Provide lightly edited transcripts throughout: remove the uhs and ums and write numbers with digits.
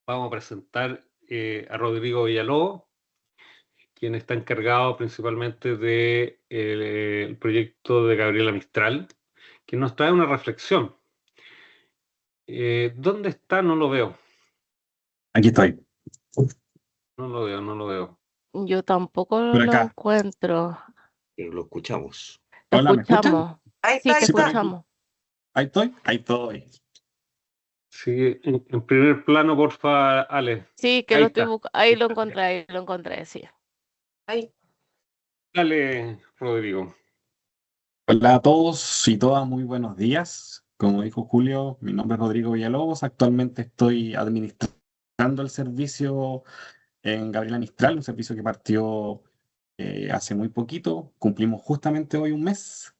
vamos a presentar a Rodrigo Villalobos, quien está encargado principalmente del el proyecto de Gabriela Mistral, que nos trae una reflexión. ¿Dónde está? No lo veo. Aquí estoy, No lo veo, no lo veo. Yo tampoco por lo acá. encuentro. Pero lo escuchamos. Lo Hola, ¿me escuchan? escuchamos. Ahí Sí, está, ahí te Sí, por está. aquí. escuchamos. Ahí estoy, ahí estoy. Sí, en primer plano, porfa, Ale. Sí, que Ahí lo estoy está. buscando. Ahí lo encontré, sí. Ahí. Dale, Rodrigo. Hola a todos y todas, muy buenos días. Como dijo Julio, mi nombre es Rodrigo Villalobos. Actualmente estoy administrando el servicio en Gabriela Mistral, un servicio que partió hace muy poquito. Cumplimos justamente hoy un mes.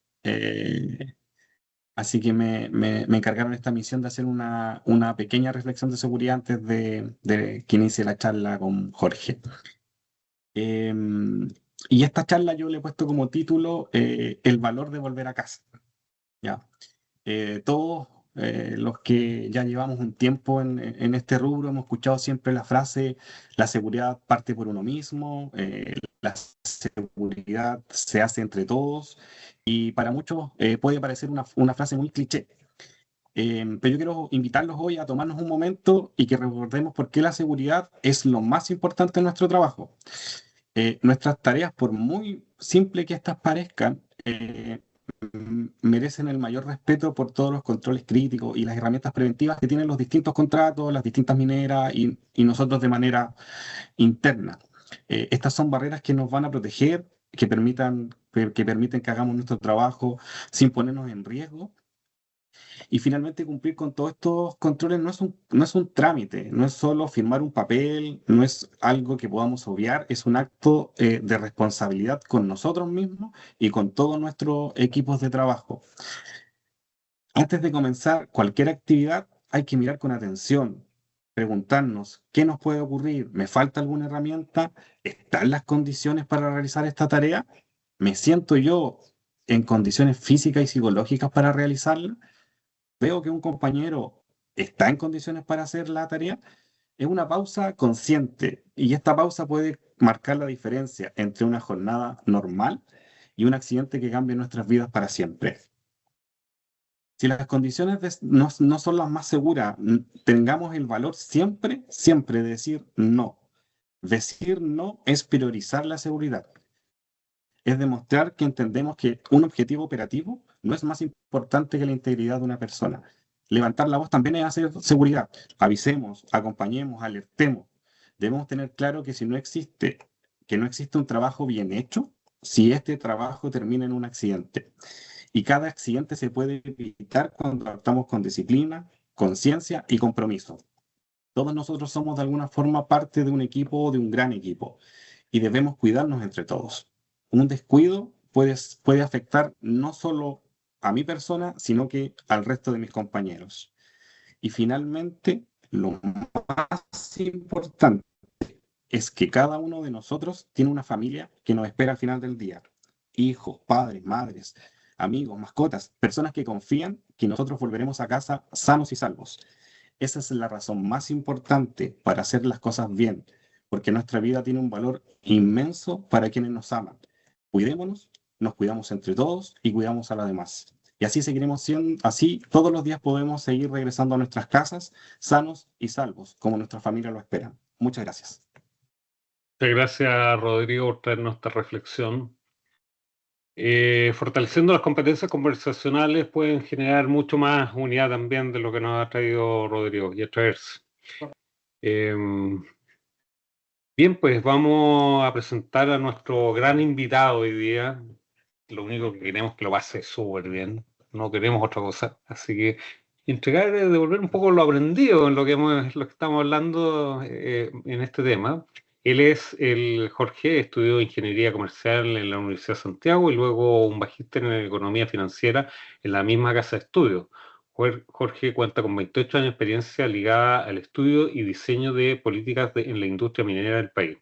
Así que me encargaron esta misión de hacer una pequeña reflexión de seguridad antes de que inicie la charla con Jorge. Em, y esta charla yo le he puesto como título El valor de volver a casa. ¿Ya? Todos los que ya llevamos un tiempo en este rubro hemos escuchado siempre la frase, la seguridad parte por uno mismo, la seguridad se hace entre todos, y para muchos puede parecer una frase muy cliché. Pero yo quiero invitarlos hoy a tomarnos un momento y que recordemos por qué la seguridad es lo más importante en nuestro trabajo. Nuestras tareas, por muy simple que estas parezcan, merecen el mayor respeto por todos los controles críticos y las herramientas preventivas que tienen los distintos contratos, las distintas mineras y nosotros de manera interna. Estas son barreras que nos van a proteger, que permiten que hagamos nuestro trabajo sin ponernos en riesgo. Y finalmente cumplir con todos estos controles no es un trámite, no es solo firmar un papel, no es algo que podamos obviar, es un acto de responsabilidad con nosotros mismos y con todos nuestros equipos de trabajo. Antes de comenzar cualquier actividad hay que mirar con atención, preguntarnos qué nos puede ocurrir, ¿me falta alguna herramienta? ¿Están las condiciones para realizar esta tarea? ¿Me siento yo en condiciones físicas y psicológicas para realizarla? ¿Veo que un compañero está en condiciones para hacer la tarea? Es una pausa consciente y esta pausa puede marcar la diferencia entre una jornada normal y un accidente que cambie nuestras vidas para siempre. Si las condiciones no son las más seguras, tengamos el valor siempre, siempre de decir no. Decir no es priorizar la seguridad. Es demostrar que entendemos que un objetivo operativo no es más importante que la integridad de una persona. Levantar la voz también es hacer seguridad. Avisemos, acompañemos, alertemos. Debemos tener claro que que no existe un trabajo bien hecho si este trabajo termina en un accidente. Y cada accidente se puede evitar cuando actuamos con disciplina, conciencia y compromiso. Todos nosotros somos de alguna forma parte de un equipo o de un gran equipo y debemos cuidarnos entre todos. Un descuido puede afectar no solo a mi persona, sino que al resto de mis compañeros. Y finalmente, lo más importante es que cada uno de nosotros tiene una familia que nos espera al final del día. Hijos, padres, madres, amigos, mascotas, personas que confían que nosotros volveremos a casa sanos y salvos. Esa es la razón más importante para hacer las cosas bien, porque nuestra vida tiene un valor inmenso para quienes nos aman. Cuidémonos, nos cuidamos entre todos y cuidamos a los demás. Y así seguiremos siendo, así todos los días podemos seguir regresando a nuestras casas sanos y salvos, como nuestra familia lo espera. Muchas gracias. Muchas gracias, Rodrigo, por traernos esta reflexión. Fortaleciendo las competencias conversacionales pueden generar mucho más unidad también de lo que nos ha traído Rodrigo y a traerse. Bien, pues vamos a presentar a nuestro gran invitado hoy día. Lo único que queremos es que lo pase súper bien, no queremos otra cosa. Así que entregar, devolver un poco lo aprendido en lo que estamos hablando en este tema. Él es el Jorge, estudió Ingeniería Comercial en la Universidad de Santiago y luego un magíster en Economía Financiera en la misma casa de estudios. Jorge cuenta con 28 años de experiencia ligada al estudio y diseño de políticas en la industria minera del país.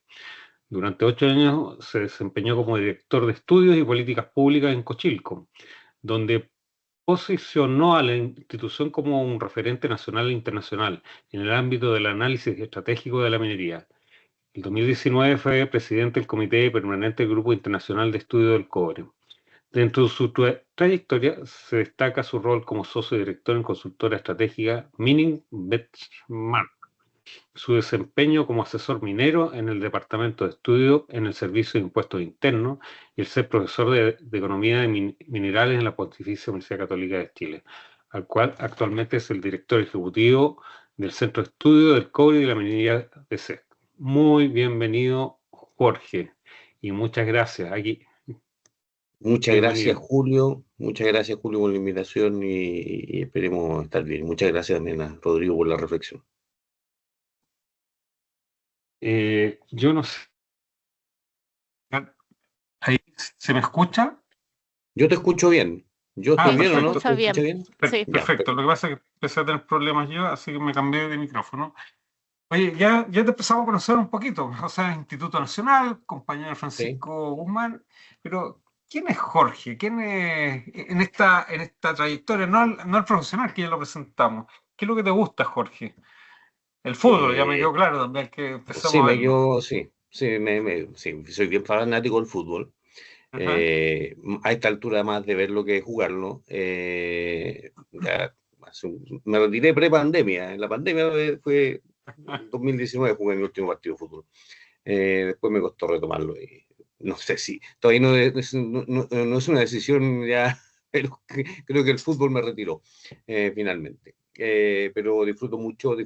Durante 8 años se desempeñó como director de estudios y políticas públicas en Cochilco, donde posicionó a la institución como un referente nacional e internacional en el ámbito del análisis estratégico de la minería. En 2019 fue presidente del Comité Permanente del Grupo Internacional de Estudio del Cobre. Dentro de su trayectoria se destaca su rol como socio director en consultora estratégica Mining Benchmark, su desempeño como asesor minero en el Departamento de Estudio en el Servicio de Impuestos Internos y el ser profesor de Economía de Minerales en la Pontificia Universidad Católica de Chile, al cual actualmente es el director ejecutivo del Centro de Estudio del Cobre y de la Minería de SEC. Muy bienvenido, Jorge, y muchas gracias. Muchas gracias, Bienvenido. Julio. Muchas gracias, Julio, por la invitación y esperemos estar bien. Muchas gracias también a Rodrigo por la reflexión. Yo no sé. ¿Ahí se me escucha? Yo te escucho bien. ¿Yo estoy Sí, bien se o no? escucha ¿Se escucha bien. bien? Sí. Ya, Perfecto. Lo que pasa es que empecé a tener problemas yo, así que me cambié de micrófono. Oye, ya te empezamos a conocer un poquito, o sea, Instituto Nacional, compañero sí. Francisco Guzmán, pero ¿quién es Jorge? ¿Quién es en esta trayectoria? No el profesional que ya lo presentamos. ¿Qué es lo que te gusta, Jorge? El fútbol, ya me quedó claro también que empezamos Sí, a verlo. sí, sí, soy bien fanático del fútbol. Ajá. A esta altura más de verlo que jugarlo. Me retiré pre-pandemia. En la pandemia fue en 2019 jugué mi último partido de fútbol. Después me costó retomarlo. Y no sé si, todavía no es una decisión ya, pero creo que el fútbol me retiró finalmente. Pero disfruto mucho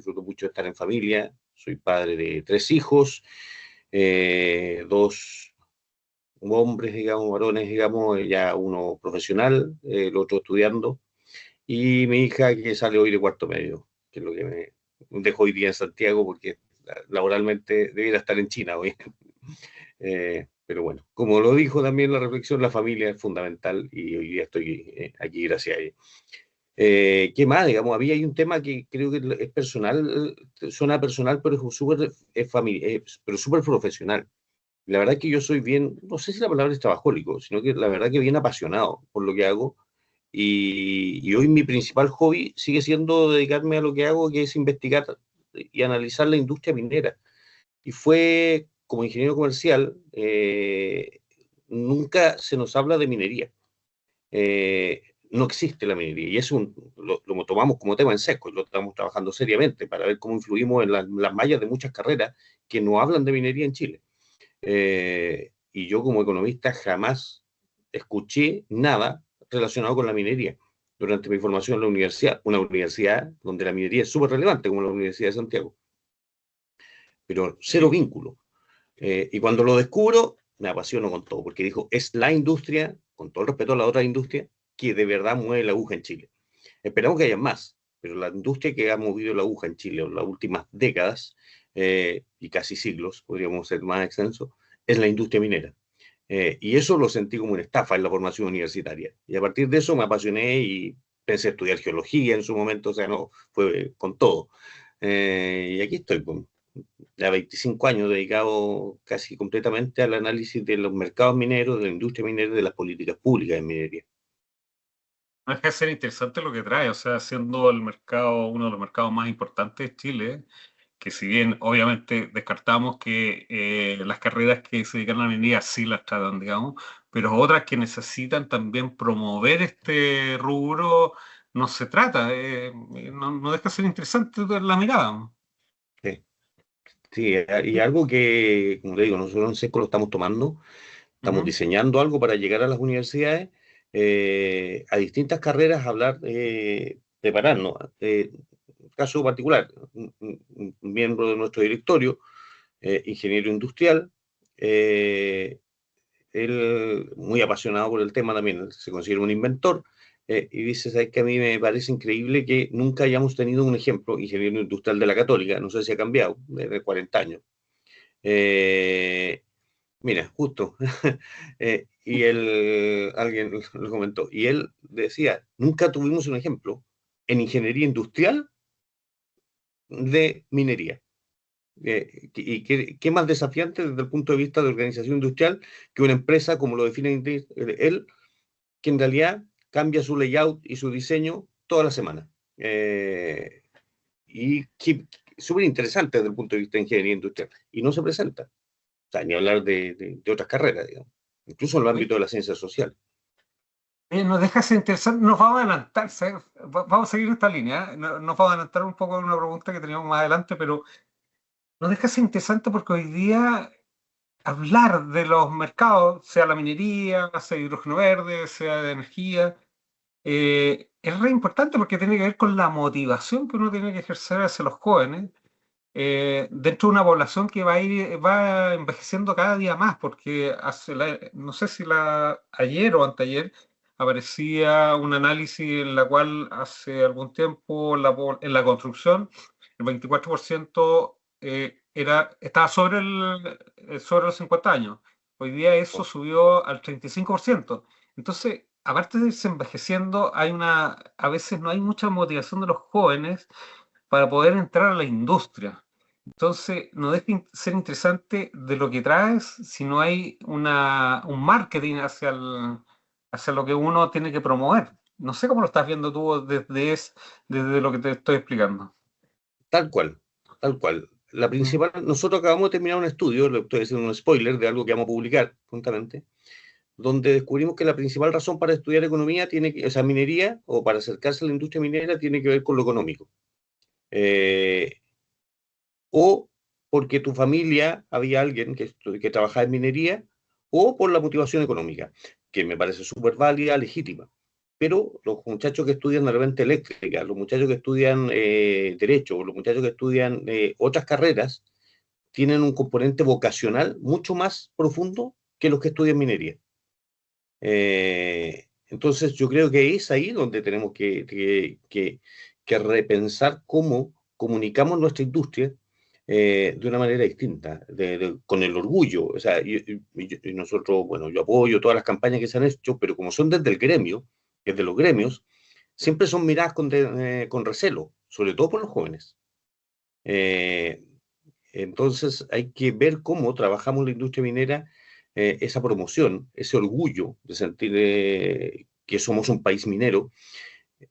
estar en familia. Soy padre de 3 hijos, 2 hombres, digamos, varones, digamos, ya uno profesional, el otro estudiando, y mi hija que sale hoy de cuarto medio, que es lo que me dejó hoy día en Santiago, porque laboralmente debiera estar en China hoy. Pero bueno, como lo dijo también la reflexión, la familia es fundamental y hoy día estoy aquí gracias a ella. ¿Qué más? Digamos, hay un tema que creo que es personal, suena personal, pero es súper profesional. La verdad que yo soy bien, no sé si la palabra es trabajólico, sino que la verdad que bien apasionado por lo que hago. Y hoy mi principal hobby sigue siendo dedicarme a lo que hago, que es investigar y analizar la industria minera. Y fue como ingeniero comercial, nunca se nos habla de minería. No existe la minería y lo tomamos como tema en seco y lo estamos trabajando seriamente para ver cómo influimos en las mallas de muchas carreras que no hablan de minería en Chile. Y yo como economista jamás escuché nada relacionado con la minería durante mi formación en la universidad, una universidad donde la minería es súper relevante como la Universidad de Santiago, pero cero vínculo. Y cuando lo descubro, me apasiono con todo, porque dijo, es la industria, con todo el respeto a la otra industria, que de verdad mueve la aguja en Chile. Esperamos que haya más, pero la industria que ha movido la aguja en Chile en las últimas décadas y casi siglos, podríamos ser más extensos, es la industria minera. Y eso lo sentí como una estafa en la formación universitaria. Y a partir de eso me apasioné y pensé estudiar geología en su momento, o sea, no, fue con todo. Y aquí estoy, con ya 25 años dedicado casi completamente al análisis de los mercados mineros, de la industria minera, de las políticas públicas en minería. No deja de ser interesante lo que trae, o sea, siendo el mercado uno de los mercados más importantes de Chile, que si bien obviamente descartamos que las carreras que se dedican a la minería sí las tratan, digamos, pero otras que necesitan también promover este rubro no se trata, no deja de ser interesante la mirada. Sí, sí, y algo que, como te digo, nosotros en SECO lo estamos tomando, estamos Ujú. diseñando algo para llegar a las universidades, a distintas carreras, hablar, prepararnos. Caso particular, un miembro de nuestro directorio, ingeniero industrial, él muy apasionado por el tema también, se considera un inventor, y dice, ¿sabes que a mí me parece increíble que nunca hayamos tenido un ejemplo, ingeniero industrial de la Católica, no sé si ha cambiado, desde 40 años. Mira, justo, y él, alguien lo comentó, y él decía, nunca tuvimos un ejemplo en ingeniería industrial de minería. ¿Y qué más desafiante desde el punto de vista de organización industrial que una empresa, como lo define él, que en realidad cambia su layout y su diseño toda la semana. Y súper interesante desde el punto de vista de ingeniería industrial. Y no se presenta. O sea, ni hablar de otras carreras, digamos. Incluso en el ámbito de la ciencia social. Nos deja ser interesante, nos vamos a adelantar, ¿sabes? Vamos a seguir esta línea, ¿eh? Nos vamos a adelantar un poco en una pregunta que teníamos más adelante, pero nos deja ser interesante porque hoy día hablar de los mercados, sea la minería, sea hidrógeno verde, sea de energía, es re importante porque tiene que ver con la motivación que uno tiene que ejercer hacia los jóvenes dentro de una población que va envejeciendo cada día más, porque no sé si ayer o anteayer aparecía un análisis en la cual hace algún tiempo en la construcción el 24% estaba sobre los 50 años. Hoy día eso subió al 35%. Entonces, aparte de irse envejeciendo, a veces no hay mucha motivación de los jóvenes para poder entrar a la industria. Entonces, no deja ser interesante de lo que traes si no hay un marketing hacia lo que uno tiene que promover. No sé cómo lo estás viendo tú desde lo que te estoy explicando. Tal cual, tal cual. La principal, nosotros acabamos de terminar un estudio, le estoy haciendo un spoiler de algo que vamos a publicar prontamente, donde descubrimos que la principal razón para estudiar economía o sea, minería, o para acercarse a la industria minera, tiene que ver con lo económico. O porque tu familia había alguien que trabajaba en minería, o por la motivación económica, que me parece súper válida, legítima. Pero los muchachos que estudian de repente eléctrica, los muchachos que estudian derecho, los muchachos que estudian otras carreras, tienen un componente vocacional mucho más profundo que los que estudian minería. Entonces yo creo que es ahí donde tenemos que repensar cómo comunicamos nuestra industria de una manera distinta, con el orgullo. O sea, y nosotros, bueno, yo apoyo todas las campañas que se han hecho, pero como son desde el gremio, desde los gremios, siempre son miradas con recelo, sobre todo por los jóvenes. Entonces hay que ver cómo trabajamos la industria minera, esa promoción, ese orgullo de sentir que somos un país minero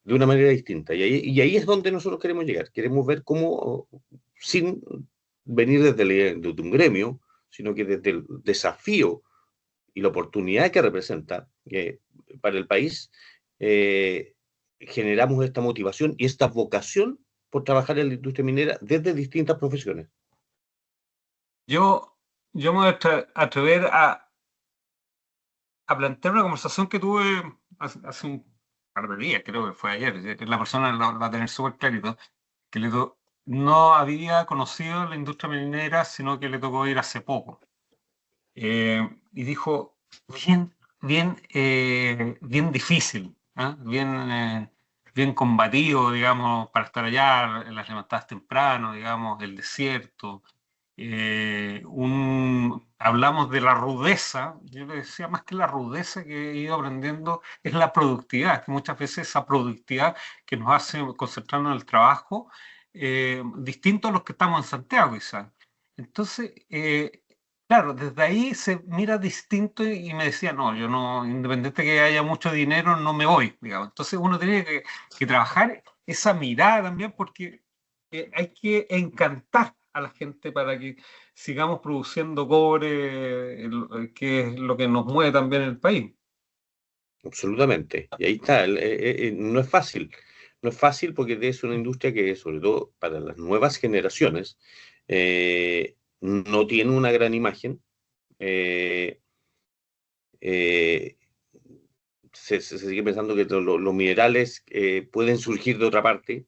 de una manera distinta. Y ahí es donde nosotros queremos llegar. Queremos ver cómo, sin venir desde un gremio, sino que desde el desafío y la oportunidad que representa para el país, generamos esta motivación y esta vocación por trabajar en la industria minera desde distintas profesiones. Yo me voy a atrever a plantear una conversación que tuve hace un par de días, creo que fue ayer. La persona lo va a tener súper clarito, que no había conocido la industria minera, sino que le tocó ir hace poco. Y dijo, bien difícil, ¿eh? Bien combativo, digamos, para estar allá, en las levantadas temprano, digamos, el desierto. Hablamos de la rudeza, yo le decía, más que la rudeza que he ido aprendiendo es la productividad, que muchas veces esa productividad que nos hace concentrarnos en el trabajo, distinto a los que estamos en Santiago quizás. Entonces, claro, desde ahí se mira distinto y me decía, no, yo no, independiente que haya mucho dinero, no me voy, digamos. Entonces uno tiene que trabajar esa mirada también porque hay que encantar a la gente para que sigamos produciendo cobre, que es lo que nos mueve también en el país. Absolutamente. Y ahí está. No es fácil. No es fácil porque es una industria que, sobre todo para las nuevas generaciones, no tiene una gran imagen. Se sigue pensando que los minerales pueden surgir de otra parte.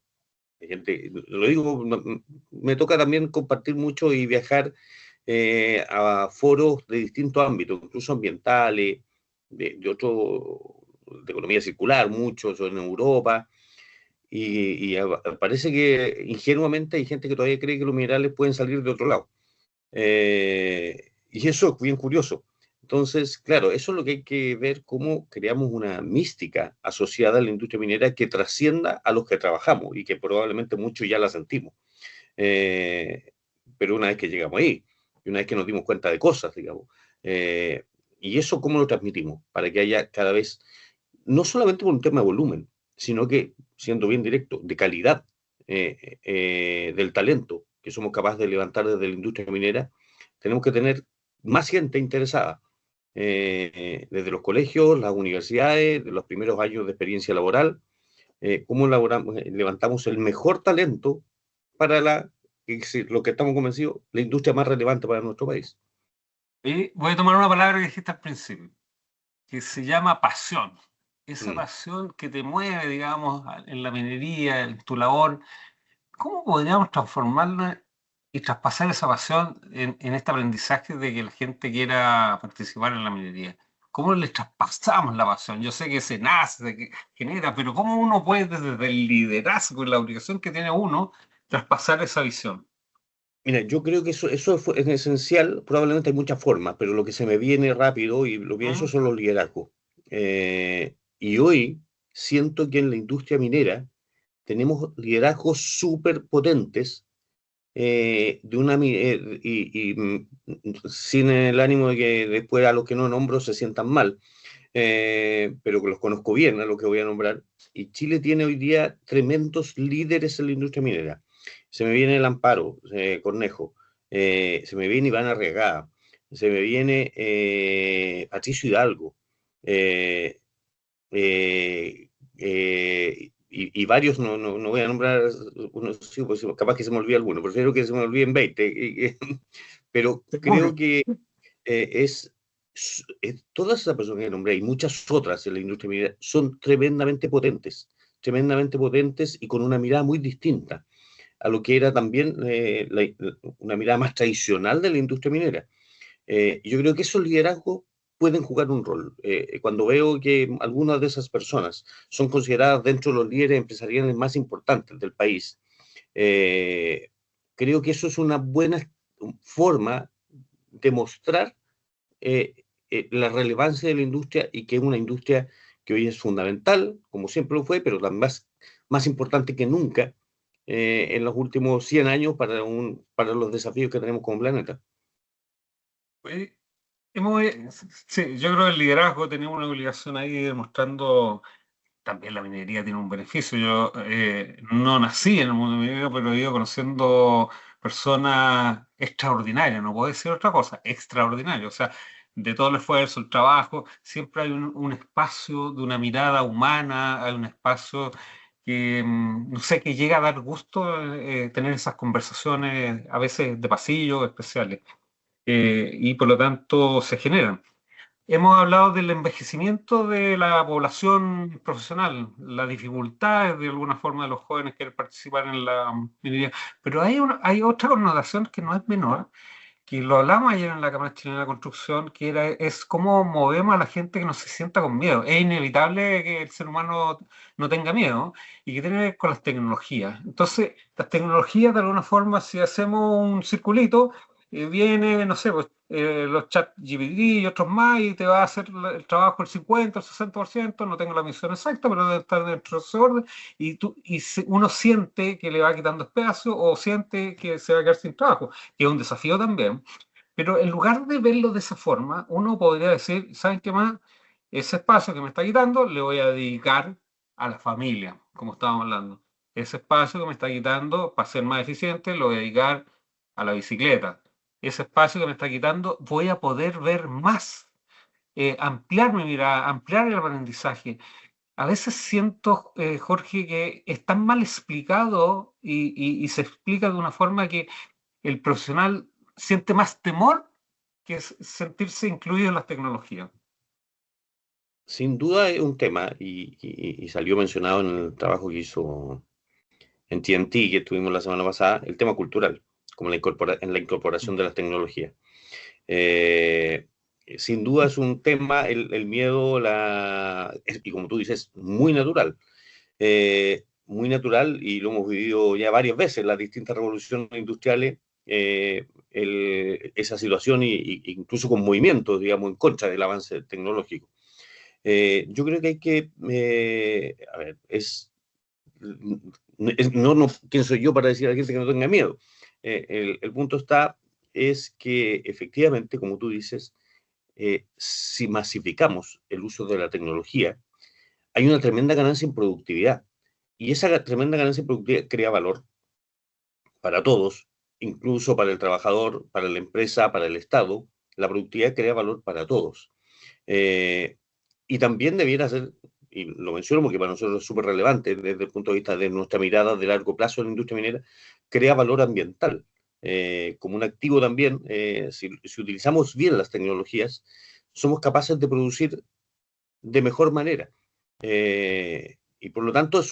Hay gente, lo digo, me toca también compartir mucho y viajar a foros de distintos ámbitos, incluso ambientales, de economía circular, muchos en Europa, y parece que ingenuamente hay gente que todavía cree que los minerales pueden salir de otro lado. Y eso es bien curioso. Entonces, claro, eso es lo que hay que ver, cómo creamos una mística asociada a la industria minera que trascienda a los que trabajamos y que probablemente muchos ya la sentimos. Pero una vez que llegamos ahí, y una vez que nos dimos cuenta de cosas, digamos, y eso cómo lo transmitimos, para que haya cada vez no solamente por un tema de volumen, sino que, siendo bien directo, de calidad del talento que somos capaces de levantar desde la industria minera, tenemos que tener más gente interesada, desde los colegios, las universidades, de los primeros años de experiencia laboral, cómo levantamos el mejor talento para lo que estamos convencidos, la industria más relevante para nuestro país. Y voy a tomar una palabra que dijiste al principio, que se llama pasión. Esa Mm. pasión que te mueve, digamos, en la minería, en tu labor. ¿Cómo podríamos transformarla y traspasar esa pasión en este aprendizaje de que la gente quiera participar en la minería? ¿Cómo le traspasamos la pasión? Yo sé que se nace, se genera, pero ¿cómo uno puede desde el liderazgo y la obligación que tiene uno traspasar esa visión? Mira, yo creo que eso es esencial. Probablemente hay muchas formas, pero lo que se me viene rápido y lo pienso son los liderazgos. Y hoy siento que en la industria minera tenemos liderazgos súper potentes, sin el ánimo de que después a los que no nombro se sientan mal, pero que los conozco bien a los que voy a nombrar. Y Chile tiene hoy día tremendos líderes en la industria minera. Se me viene el Amparo, Cornejo, se me viene Iván Arriagada, se me viene Patricio Hidalgo, eh, y varios, no voy a nombrar, unos, sí, pues, capaz que se me olvide alguno, prefiero que se me olviden 20, pero creo que todas esas personas que nombré y muchas otras en la industria minera son tremendamente potentes y con una mirada muy distinta a lo que era también una mirada más tradicional de la industria minera. Yo creo que esos liderazgos pueden jugar un rol. Cuando veo que algunas de esas personas son consideradas dentro de los líderes empresariales más importantes del país, creo que eso es una buena forma de mostrar la relevancia de la industria y que es una industria que hoy es fundamental, como siempre lo fue, pero también más importante que nunca en los últimos 100 años para los desafíos que tenemos como planeta. Eh, sí, yo creo que el liderazgo tenemos una obligación ahí demostrando. También la minería tiene un beneficio. Yo no nací en el mundo minero, pero he ido conociendo personas extraordinarias, no puedo decir otra cosa, extraordinarias. O sea, de todo el esfuerzo, el trabajo, siempre hay un espacio de una mirada humana, hay un espacio que, no sé, que llega a dar gusto tener esas conversaciones, a veces de pasillo, especiales, y por lo tanto se generan. Hemos hablado del envejecimiento de la población profesional, las dificultades de alguna forma de los jóvenes que quieren participar en la minería, pero hay otra connotación que no es menor, que lo hablamos ayer en la Cámara Chilena de la Construcción, es cómo movemos a la gente que no se sienta con miedo. Es inevitable que el ser humano no tenga miedo y que tiene que ver con las tecnologías. Entonces, las tecnologías de alguna forma, si hacemos un circulito, viene, no sé, pues, los chat GPT y otros más y te va a hacer el trabajo el 50, el 60%, no tengo la misión exacta, pero debe estar dentro de ese orden, uno siente que le va quitando espacio o siente que se va a quedar sin trabajo, que es un desafío también. Pero en lugar de verlo de esa forma, uno podría decir, ¿saben qué más? Ese espacio que me está quitando le voy a dedicar a la familia, como estábamos hablando. Ese espacio que me está quitando para ser más eficiente lo voy a dedicar a la bicicleta. Ese espacio que me está quitando voy a poder ver más, ampliar mi mirada, ampliar el aprendizaje. A veces siento, Jorge, que es tan mal explicado y se explica de una forma que el profesional siente más temor que sentirse incluido en las tecnologías. Sin duda es un tema y salió mencionado en el trabajo que hizo en TNT que tuvimos la semana pasada, el tema cultural, como en la incorporación de las tecnologías. Sin duda es un tema, el miedo, y como tú dices, muy natural y lo hemos vivido ya varias veces, las distintas revoluciones industriales, esa situación incluso con movimientos, digamos, en contra del avance tecnológico. Yo creo que hay que, a ver, ¿quién soy yo para decir a la gente que no tenga miedo? El punto es que efectivamente, como tú dices, si masificamos el uso de la tecnología, hay una tremenda ganancia en productividad. Y esa tremenda ganancia en productividad crea valor para todos, incluso para el trabajador, para la empresa, para el Estado. La productividad crea valor para todos. Y también debiera ser, y lo menciono porque para nosotros es súper relevante desde el punto de vista de nuestra mirada de largo plazo en la industria minera, crea valor ambiental. Como un activo también, si utilizamos bien las tecnologías, somos capaces de producir de mejor manera. Y por lo tanto,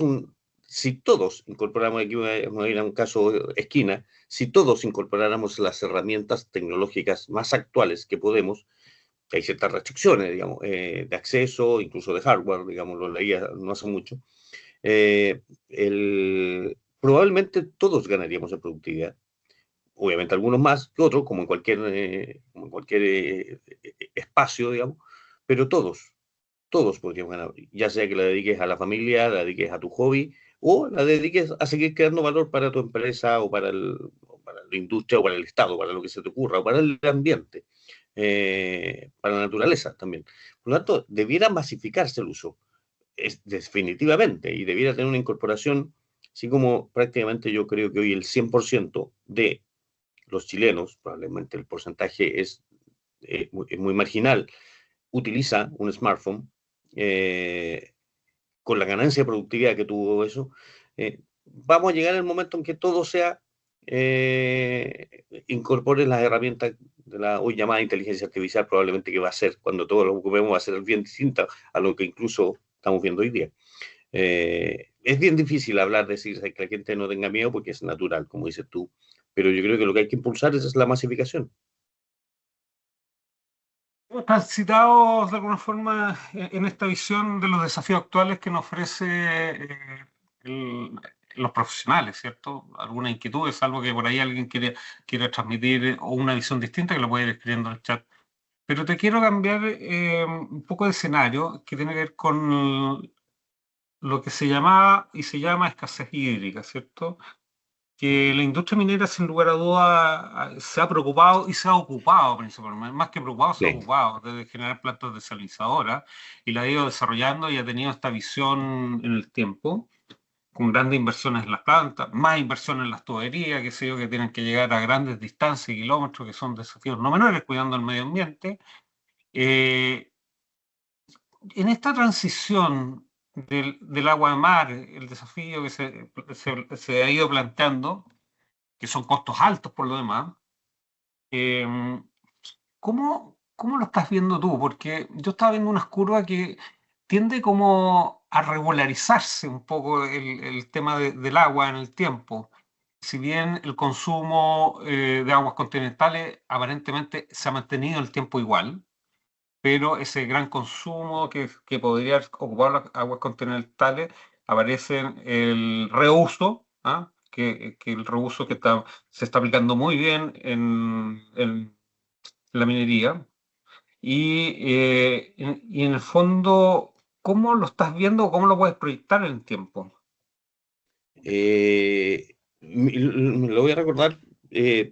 si todos incorporamos, aquí vamos a ir a un caso esquina, si todos incorporáramos las herramientas tecnológicas más actuales que podemos, que hay ciertas restricciones, digamos, de acceso, incluso de hardware, digamos, lo leía no hace mucho, probablemente todos ganaríamos en productividad. Obviamente algunos más que otros, como en cualquier espacio, digamos, pero todos podríamos ganar, ya sea que la dediques a la familia, la dediques a tu hobby, o la dediques a seguir creando valor para tu empresa, o para la industria, o para el Estado, para lo que se te ocurra, o para el ambiente, para la naturaleza también. Por lo tanto, debiera masificarse el uso, definitivamente, y debiera tener una incorporación, así como prácticamente yo creo que hoy el 100% de los chilenos, probablemente el porcentaje es muy marginal, utiliza un smartphone, con la ganancia de productividad que tuvo eso, vamos a llegar al momento en que todo sea, incorpore las herramientas de la hoy llamada inteligencia artificial, probablemente que va a ser, cuando todos lo ocupemos, va a ser bien distinta a lo que incluso estamos viendo hoy día. Es bien difícil hablar, decir que la gente no tenga miedo porque es natural, como dices tú, pero yo creo que lo que hay que impulsar es la masificación. Están citados de alguna forma en esta visión de los desafíos actuales que nos ofrece los profesionales, ¿cierto? Alguna inquietud, salvo que por ahí alguien quiera transmitir o una visión distinta, que lo puede ir escribiendo en el chat. Pero te quiero cambiar un poco de escenario que tiene que ver con lo que se llamaba y se llama escasez hídrica, ¿cierto? Que la industria minera, sin lugar a dudas, se ha preocupado y se ha ocupado principalmente, más que preocupado, se ha Sí. ocupado de generar plantas desalinizadoras y la ha ido desarrollando y ha tenido esta visión en el tiempo, con grandes inversiones en las plantas, más inversiones en las tuberías, que sé yo, que tienen que llegar a grandes distancias y kilómetros, que son desafíos no menores, cuidando el medio ambiente. En esta transición del agua de mar, el desafío que se ha ido planteando, que son costos altos por lo demás, ¿cómo lo estás viendo tú? Porque yo estaba viendo unas curvas que tiende como a regularizarse un poco el tema del agua en el tiempo. Si bien el consumo de aguas continentales aparentemente se ha mantenido el tiempo igual, pero ese gran consumo que podría ocupar las aguas continentales aparece en el reuso, ¿ah? Que el reuso se está aplicando muy bien en la minería. Y en el fondo, ¿cómo lo estás viendo o cómo lo puedes proyectar en el tiempo? Lo voy a recordar,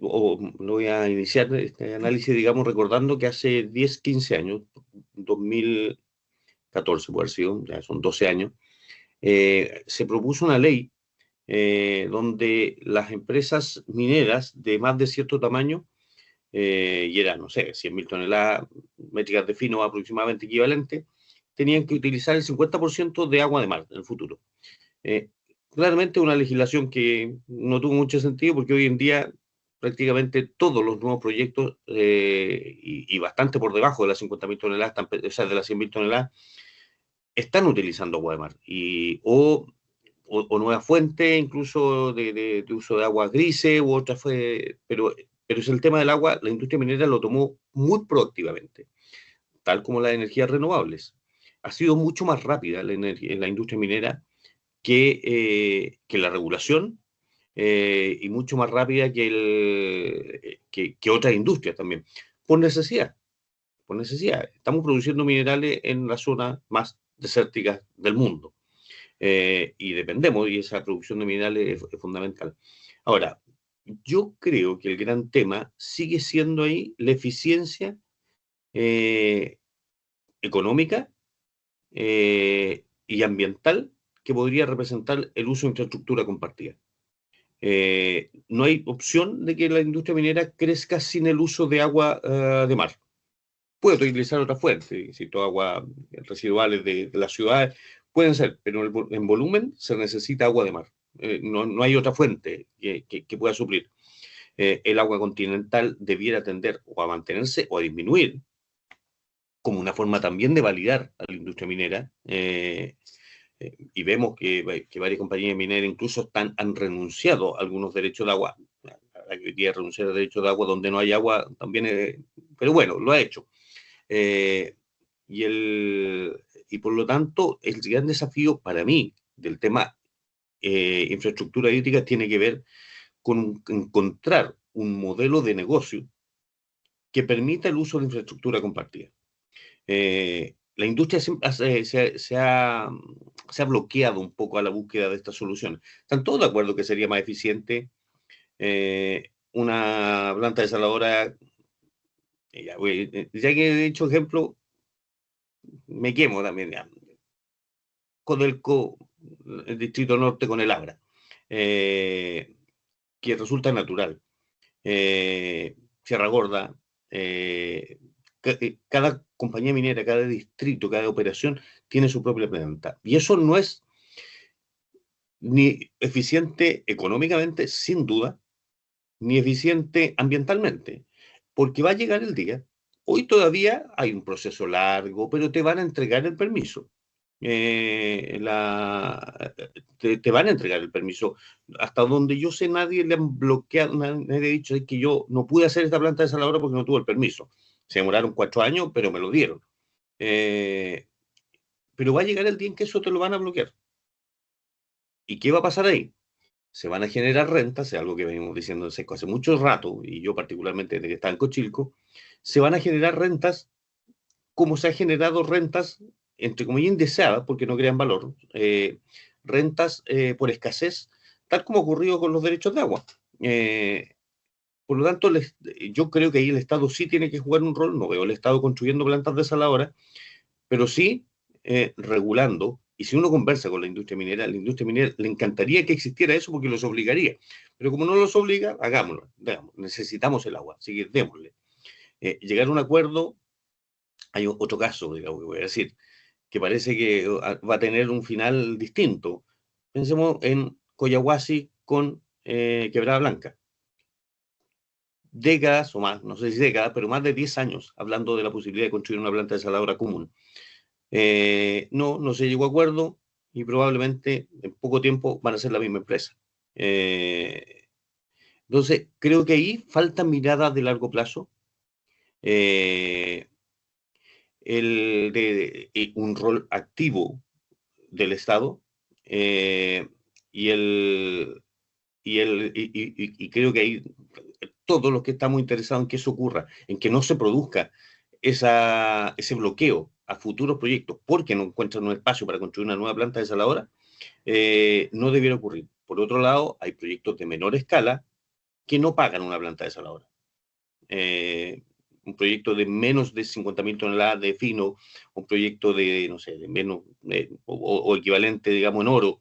o lo voy a iniciar este análisis, digamos, recordando que hace 10, 15 años, 2014 puede haber sido, ya son 12 años, se propuso una ley donde las empresas mineras de más de cierto tamaño, y eran, no sé, 100.000 toneladas métricas de fino aproximadamente equivalente, tenían que utilizar el 50% de agua de mar en el futuro. Claramente una legislación que no tuvo mucho sentido porque hoy en día prácticamente todos los nuevos proyectos, y bastante por debajo de las 50.000 toneladas, o sea, de las 100.000 toneladas, están utilizando agua de mar o nuevas fuentes, incluso de uso de aguas grises u otras, pero es el tema del agua, la industria minera lo tomó muy proactivamente, tal como las energías renovables. Ha sido mucho más rápida la industria minera que la regulación, y mucho más rápida que otras industrias también, por necesidad, por necesidad. Estamos produciendo minerales en las zonas más desérticas del mundo, y dependemos, y esa producción de minerales es fundamental. Ahora, yo creo que el gran tema sigue siendo ahí la eficiencia económica, y ambiental que podría representar el uso de infraestructura compartida. No hay opción de que la industria minera crezca sin el uso de agua de mar. Puede utilizar otras fuentes, agua residuales de las ciudades, pueden ser, pero en volumen se necesita agua de mar. No hay otra fuente que pueda suplir. El agua continental debiera tender o a mantenerse o a disminuir, como una forma también de validar a la industria minera. Y vemos que varias compañías mineras incluso han renunciado a algunos derechos de agua. Hoy día renunciar a derechos de agua donde no hay agua también, pero bueno, lo ha hecho. Y por lo tanto, el gran desafío para mí del tema infraestructura hídrica tiene que ver con encontrar un modelo de negocio que permita el uso de infraestructura compartida. La industria se ha bloqueado un poco a la búsqueda de estas soluciones. Están todos de acuerdo que sería más eficiente una planta desaladora. Ya que he hecho ejemplo, me quemo también. Ya. Codelco, el Distrito Norte con el Abra, que resulta natural. Sierra Gorda, cada compañía minera, cada distrito, cada operación tiene su propia planta. Y eso no es ni eficiente económicamente, sin duda, ni eficiente ambientalmente, porque va a llegar el día. Hoy todavía hay un proceso largo, pero te van a entregar el permiso. Te van a entregar el permiso. Hasta donde yo sé, nadie le han bloqueado, nadie ha dicho que yo no pude hacer esta planta desaladora porque no tuve el permiso. Se demoraron 4 años, pero me lo dieron. Pero va a llegar el día en que eso te lo van a bloquear. ¿Y qué va a pasar ahí? Se van a generar rentas, es algo que venimos diciendo en Seco hace mucho rato, y yo particularmente desde que estaba en Cochilco, se van a generar rentas como se han generado rentas, entre comillas, indeseadas, porque no crean valor, rentas por escasez, tal como ocurrió con los derechos de agua. Por lo tanto, yo creo que ahí el Estado sí tiene que jugar un rol. No veo el Estado construyendo plantas desaladoras, pero sí regulando. Y si uno conversa con la industria minera le encantaría que existiera eso porque los obligaría. Pero como no los obliga, hagámoslo. Necesitamos el agua, así que démosle. Llegar a un acuerdo, hay otro caso, digamos, que voy a decir, que parece que va a tener un final distinto. Pensemos en Collahuasi con Quebrada Blanca. Décadas o más, no sé si décadas, pero más de 10 años hablando de la posibilidad de construir una planta desaladora común. No se llegó a acuerdo y probablemente en poco tiempo van a ser la misma empresa. Entonces, creo que ahí falta mirada de largo plazo, un rol activo del Estado, y creo que ahí todos los que estamos interesados en que eso ocurra, en que no se produzca ese bloqueo a futuros proyectos porque no encuentran un espacio para construir una nueva planta desaladora, no debiera ocurrir. Por otro lado, hay proyectos de menor escala que no pagan una planta desaladora. Un proyecto de menos de 50.000 toneladas de fino, un proyecto de, no sé, de menos, o equivalente, digamos, en oro,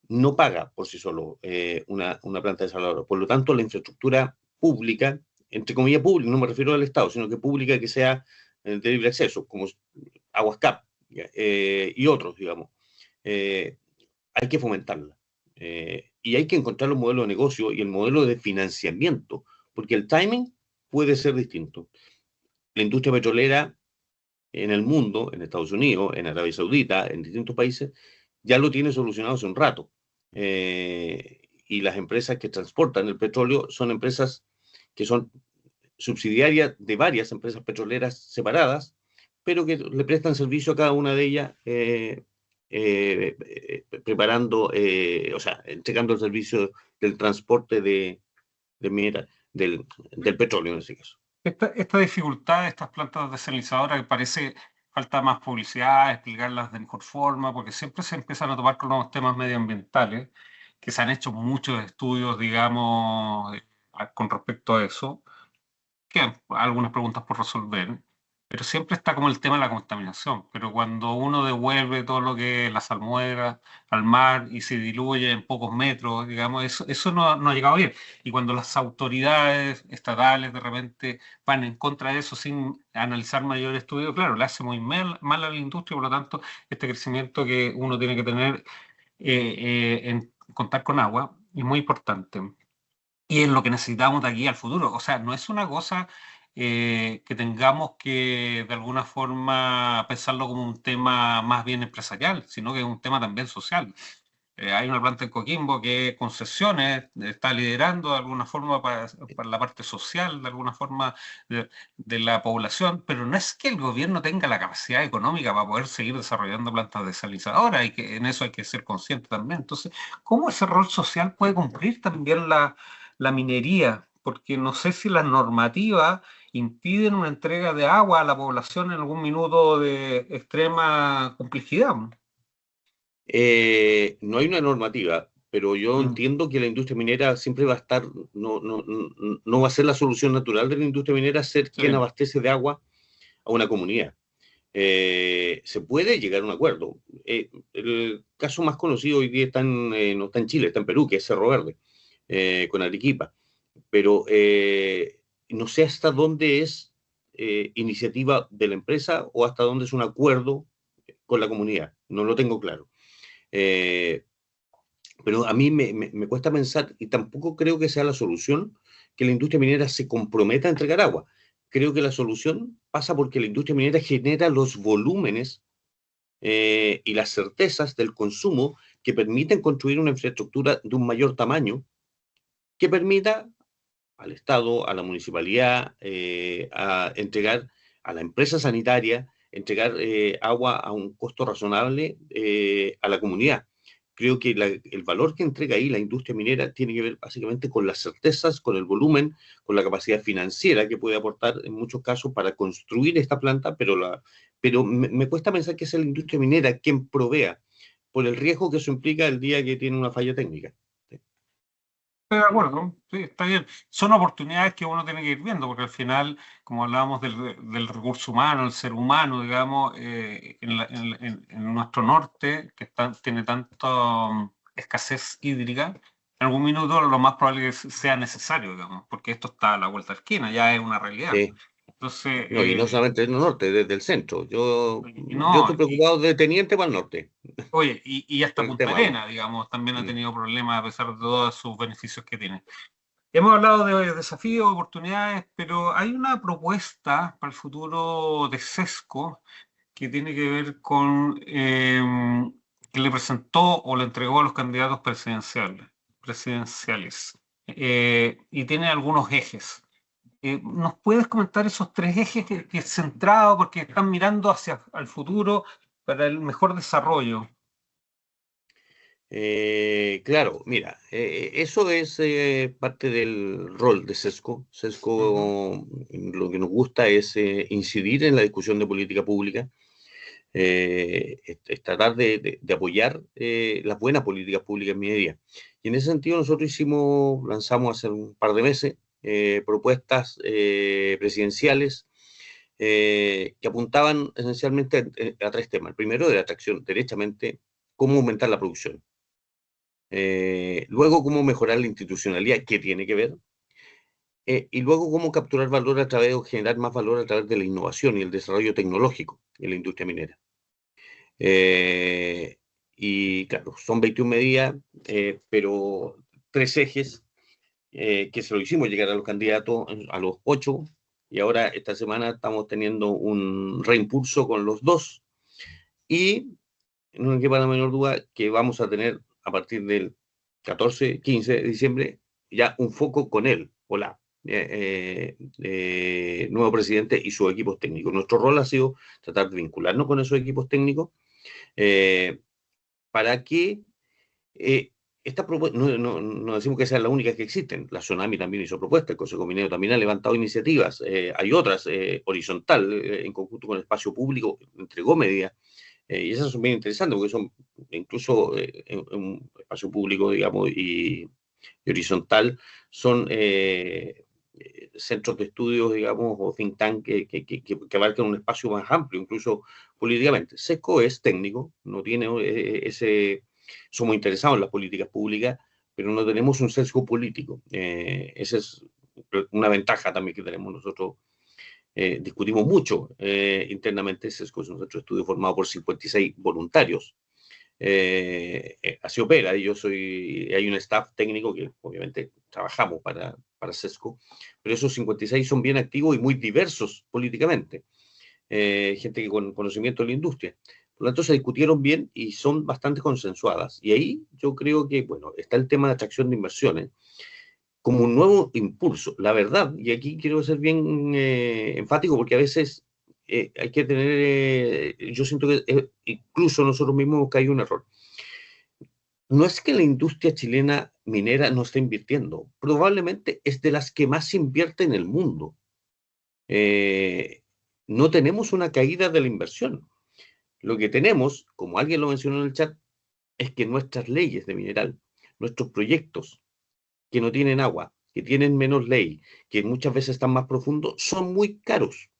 no paga por sí solo una planta desaladora. Por lo tanto, la infraestructura pública, entre comillas pública, no me refiero al Estado, sino que pública que sea de libre acceso, como Aguas CAP y otros, digamos, hay que fomentarla. Y hay que encontrar los modelos de negocio y el modelo de financiamiento, porque el timing puede ser distinto. La industria petrolera en el mundo, en Estados Unidos, en Arabia Saudita, en distintos países, ya lo tiene solucionado hace un rato. Y las empresas que transportan el petróleo son empresas que son subsidiarias de varias empresas petroleras separadas, pero que le prestan servicio a cada una de ellas, preparando, o sea, entregando el servicio del transporte del petróleo en ese caso. Esta dificultad de estas plantas desalinizadoras que parece falta más publicidad, explicarlas de mejor forma, porque siempre se empiezan a tomar con nuevos temas medioambientales, que se han hecho muchos estudios, digamos, con respecto a eso. Quedan algunas preguntas por resolver. Pero siempre está como el tema de la contaminación. Pero cuando uno devuelve todo lo que es la salmuera al mar y se diluye en pocos metros, digamos, eso no ha llegado bien. Y cuando las autoridades estatales de repente van en contra de eso sin analizar mayor estudio, claro, le hace muy mal a la industria, por lo tanto, este crecimiento que uno tiene que tener en contar con agua es muy importante. Y es lo que necesitamos de aquí al futuro. O sea, no es una cosa que tengamos que de alguna forma pensarlo como un tema más bien empresarial, sino que es un tema también social. Hay una planta en Coquimbo que Concesiones está liderando de alguna forma para la parte social, de alguna forma de la población, pero no es que el gobierno tenga la capacidad económica para poder seguir desarrollando plantas desalizadoras y que en eso hay que ser consciente también. Entonces, ¿cómo ese rol social puede cumplir también la minería? Porque no sé si las normativas impiden una entrega de agua a la población en algún minuto de extrema complejidad. No hay una normativa, pero yo Mm, entiendo que la industria minera siempre va a estar, no va a ser la solución natural de la industria minera ser quien sí. abastece de agua a una comunidad. Se puede llegar a un acuerdo. El caso más conocido hoy día no está en Chile, está en Perú, que es Cerro Verde, con Arequipa. Pero no sé hasta dónde es iniciativa de la empresa o hasta dónde es un acuerdo con la comunidad. No lo tengo claro. Eh, pero a mí me cuesta pensar, y tampoco creo que sea la solución, que la industria minera se comprometa a entregar agua. Creo que la solución pasa porque la industria minera genera los volúmenes y las certezas del consumo que permiten construir una infraestructura de un mayor tamaño que permita al Estado, a la municipalidad, a entregar a la empresa sanitaria, entregar agua a un costo razonable a la comunidad. Creo que el valor que entrega ahí la industria minera tiene que ver básicamente con las certezas, con el volumen, con la capacidad financiera que puede aportar en muchos casos para construir esta planta, pero me cuesta pensar que sea la industria minera quien provea por el riesgo que eso implica el día que tiene una falla técnica. Estoy de acuerdo, sí, está bien. Son oportunidades que uno tiene que ir viendo, porque al final, como hablábamos del recurso humano, el ser humano, digamos, en nuestro norte, que tiene tanta escasez hídrica, en algún minuto lo más probable es que sea necesario, digamos, porque esto está a la vuelta de la esquina, ya es una realidad. Sí. Entonces, No, y no solamente en el norte, desde el centro. y Yo no, estoy preocupado de teniente para el norte, oye, y hasta con el Punta tema agua. Arenas, digamos, también ha Mm. tenido problemas a pesar de todos sus beneficios que tiene. Hemos hablado de desafíos, oportunidades, pero hay una propuesta para el futuro de SESCO que tiene que ver con que le presentó o le entregó a los candidatos presidenciales y tiene algunos ejes. ¿Nos puedes comentar esos tres ejes que es centrado porque están mirando hacia el futuro para el mejor desarrollo? Claro, mira, eso es parte del rol de SESCO. Ujú. SESCO lo que nos gusta es incidir en la discusión de política pública, es tratar de apoyar las buenas políticas públicas en minería. Y en ese sentido nosotros lanzamos hace un par de meses propuestas presidenciales que apuntaban esencialmente a tres temas. El primero, de la atracción, derechamente, cómo aumentar la producción. Luego, cómo mejorar la institucionalidad, que tiene que ver. Y luego, cómo capturar valor a través o generar más valor a través de la innovación y el desarrollo tecnológico en la industria minera. Eh, y claro, son 21 medidas, pero tres ejes que se lo hicimos llegar a los candidatos, a los 8, y ahora esta semana estamos teniendo un reimpulso con los dos, y no me quepa la menor duda que vamos a tener a partir del 14, 15 de diciembre ya un foco con él, hola, nuevo presidente y sus equipos técnicos. Nuestro rol ha sido tratar de vincularnos con esos equipos técnicos eh, para que eh, no decimos que sean las únicas que existen. La Tsunami también hizo propuestas, el Consejo Minero también ha levantado iniciativas. Hay otras, horizontal, en conjunto con el espacio público, entregó medidas. Y esas son bien interesantes porque son incluso en un espacio público, digamos, y horizontal, son centros de estudios, digamos, o think tank que abarcan un espacio más amplio, incluso políticamente. SESCO es técnico, no tiene somos interesados en las políticas públicas, pero no tenemos un sesgo político. Esa es una ventaja también que tenemos nosotros. Discutimos mucho internamente. SESCO es un centro de estudio formado por 56 voluntarios. Así opera, y hay un staff técnico que obviamente trabajamos para SESCO, pero esos 56 son bien activos y muy diversos políticamente, gente que con conocimiento de la industria. Por lo tanto, se discutieron bien y son bastante consensuadas. Y ahí yo creo que, bueno, está el tema de atracción de inversiones como un nuevo impulso. La verdad, y aquí quiero ser bien enfático, porque a veces hay que tener, yo siento que incluso nosotros mismos hemos caído en un error. No es que la industria chilena minera no esté invirtiendo, probablemente es de las que más invierte en el mundo. No tenemos una caída de la inversión. Lo que tenemos, como alguien lo mencionó en el chat, es que nuestras leyes de mineral, nuestros proyectos que no tienen agua, que tienen menos ley, que muchas veces están más profundos, son muy caros.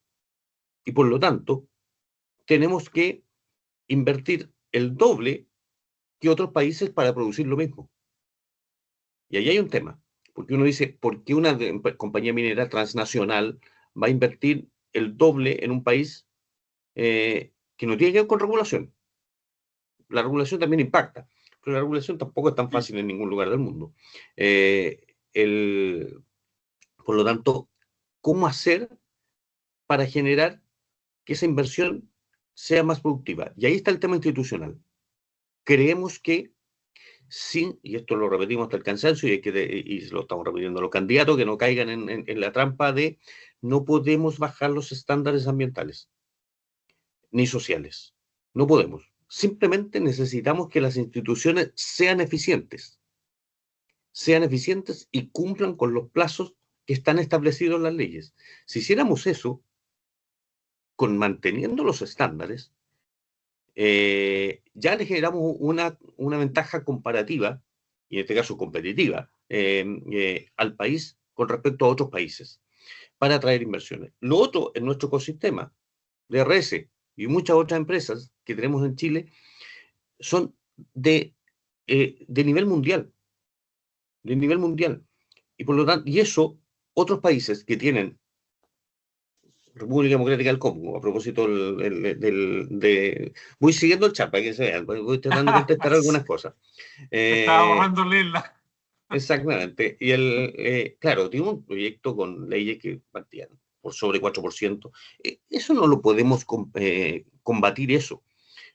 Y por lo tanto, tenemos que invertir el doble que otros países para producir lo mismo. Y ahí hay un tema, porque uno dice, ¿por qué una compañía minera transnacional va a invertir el doble en un país que no tiene que ver con regulación? La regulación también impacta, pero la regulación tampoco es tan fácil en ningún lugar del mundo. Por lo tanto, ¿cómo hacer para generar que esa inversión sea más productiva? Y ahí está el tema institucional. Creemos que y esto lo repetimos hasta el cansancio, y lo estamos repitiendo a los candidatos, que no caigan en la trampa de no podemos bajar los estándares ambientales ni sociales. No podemos. Simplemente necesitamos que las instituciones sean eficientes y cumplan con los plazos que están establecidos en las leyes. Si hiciéramos eso, manteniendo los estándares, ya le generamos una ventaja comparativa, y en este caso competitiva, al país con respecto a otros países, para atraer inversiones. Lo otro, en nuestro ecosistema de RS y muchas otras empresas que tenemos en Chile, son de nivel mundial, y por lo tanto, y eso, otros países que tienen República Democrática del Congo, a propósito voy siguiendo el chat para que se vean, voy tratando de contestar algunas cosas. Estaba bajando Lela. Exactamente. Y claro, tiene un proyecto con leyes que partían por sobre 4%. Eso no lo podemos combatir eso.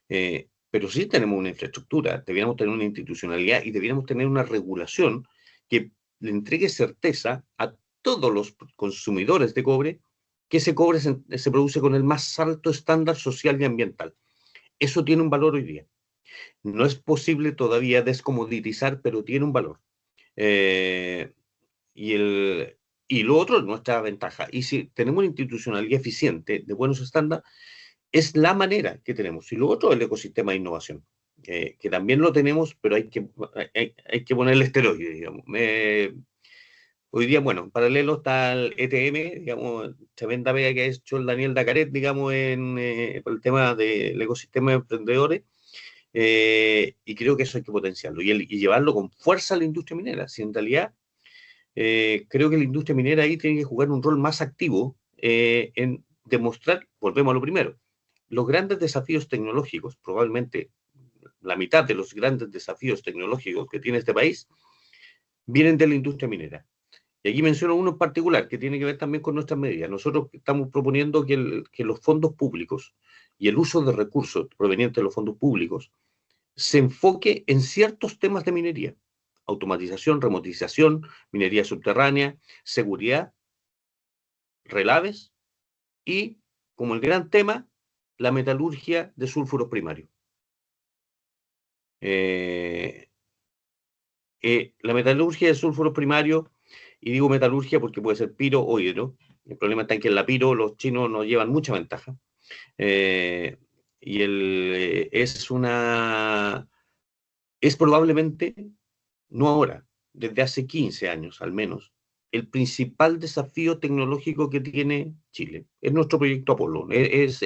Pero sí tenemos una infraestructura, deberíamos tener una institucionalidad y deberíamos tener una regulación que le entregue certeza a todos los consumidores de cobre que ese cobre se produce con el más alto estándar social y ambiental. Eso tiene un valor hoy día. No es posible todavía descomoditizar, pero tiene un valor. Y lo otro es nuestra ventaja. Y si tenemos una institucionalidad eficiente, de buenos estándares, es la manera que tenemos. Y lo otro es el ecosistema de innovación, que también lo tenemos, pero hay que ponerle esteroides, digamos. Hoy día, bueno, en paralelo está el ETM, digamos, tremenda vega que ha hecho el Daniel Dacaret, digamos, por el tema del ecosistema de emprendedores, y creo que eso hay que potenciarlo y llevarlo con fuerza a la industria minera. Si en realidad creo que la industria minera ahí tiene que jugar un rol más activo en demostrar, volvemos a lo primero, los grandes desafíos tecnológicos, probablemente la mitad de los grandes desafíos tecnológicos que tiene este país, vienen de la industria minera. Y aquí menciono uno en particular que tiene que ver también con nuestras medidas. Nosotros estamos proponiendo que los fondos públicos y el uso de recursos provenientes de los fondos públicos se enfoque en ciertos temas de minería: automatización, remotización, minería subterránea, seguridad, relaves y, como el gran tema, la metalurgia de sulfuros primarios. La metalurgia de sulfuros primarios, y digo metalurgia porque puede ser piro o hidro. El problema está en que en la piro los chinos nos llevan mucha ventaja. Es probablemente, no ahora, desde hace 15 años al menos, el principal desafío tecnológico que tiene Chile. Es nuestro proyecto Apolo. Es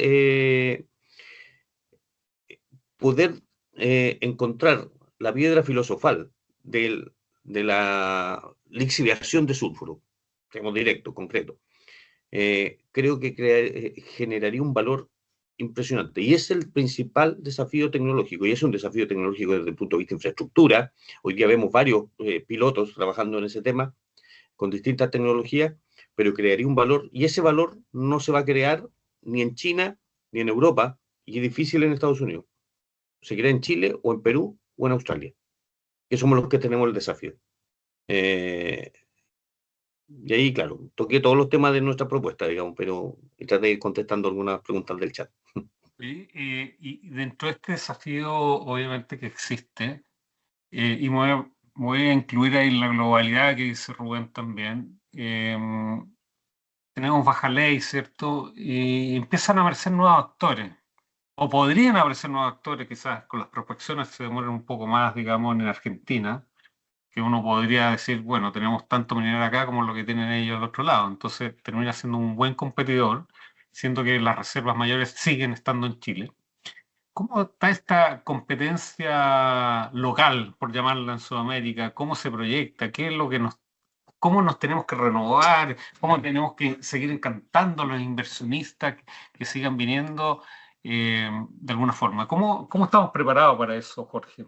poder encontrar la piedra filosofal de la lixiviación de sulfuro, digamos directo, concreto. Creo que generaría un valor impresionante. Y es el principal desafío tecnológico. Y es un desafío tecnológico desde el punto de vista de infraestructura. Hoy día vemos varios pilotos trabajando en ese tema con distintas tecnologías, pero crearía un valor. Y ese valor no se va a crear ni en China ni en Europa, y es difícil en Estados Unidos. Se crea en Chile o en Perú o en Australia, que somos los que tenemos el desafío. Y ahí, claro, toqué todos los temas de nuestra propuesta, digamos, pero traté de ir contestando algunas preguntas del chat. Y dentro de este desafío, obviamente que existe, y voy a incluir ahí la globalidad que dice Rubén también. Tenemos baja ley, ¿cierto? Y empiezan a aparecer nuevos actores, o podrían aparecer nuevos actores, quizás con las prospecciones se demoran un poco más, digamos, en Argentina, que uno podría decir, bueno, tenemos tanto mineral acá como lo que tienen ellos al otro lado, entonces termina siendo un buen competidor, siendo que las reservas mayores siguen estando en Chile. ¿Cómo está esta competencia local, por llamarla en Sudamérica? ¿Cómo se proyecta? ¿Qué es lo que cómo nos tenemos que renovar? ¿Cómo tenemos que seguir encantando a los inversionistas que sigan viniendo de alguna forma? ¿Cómo estamos preparados para eso, Jorge?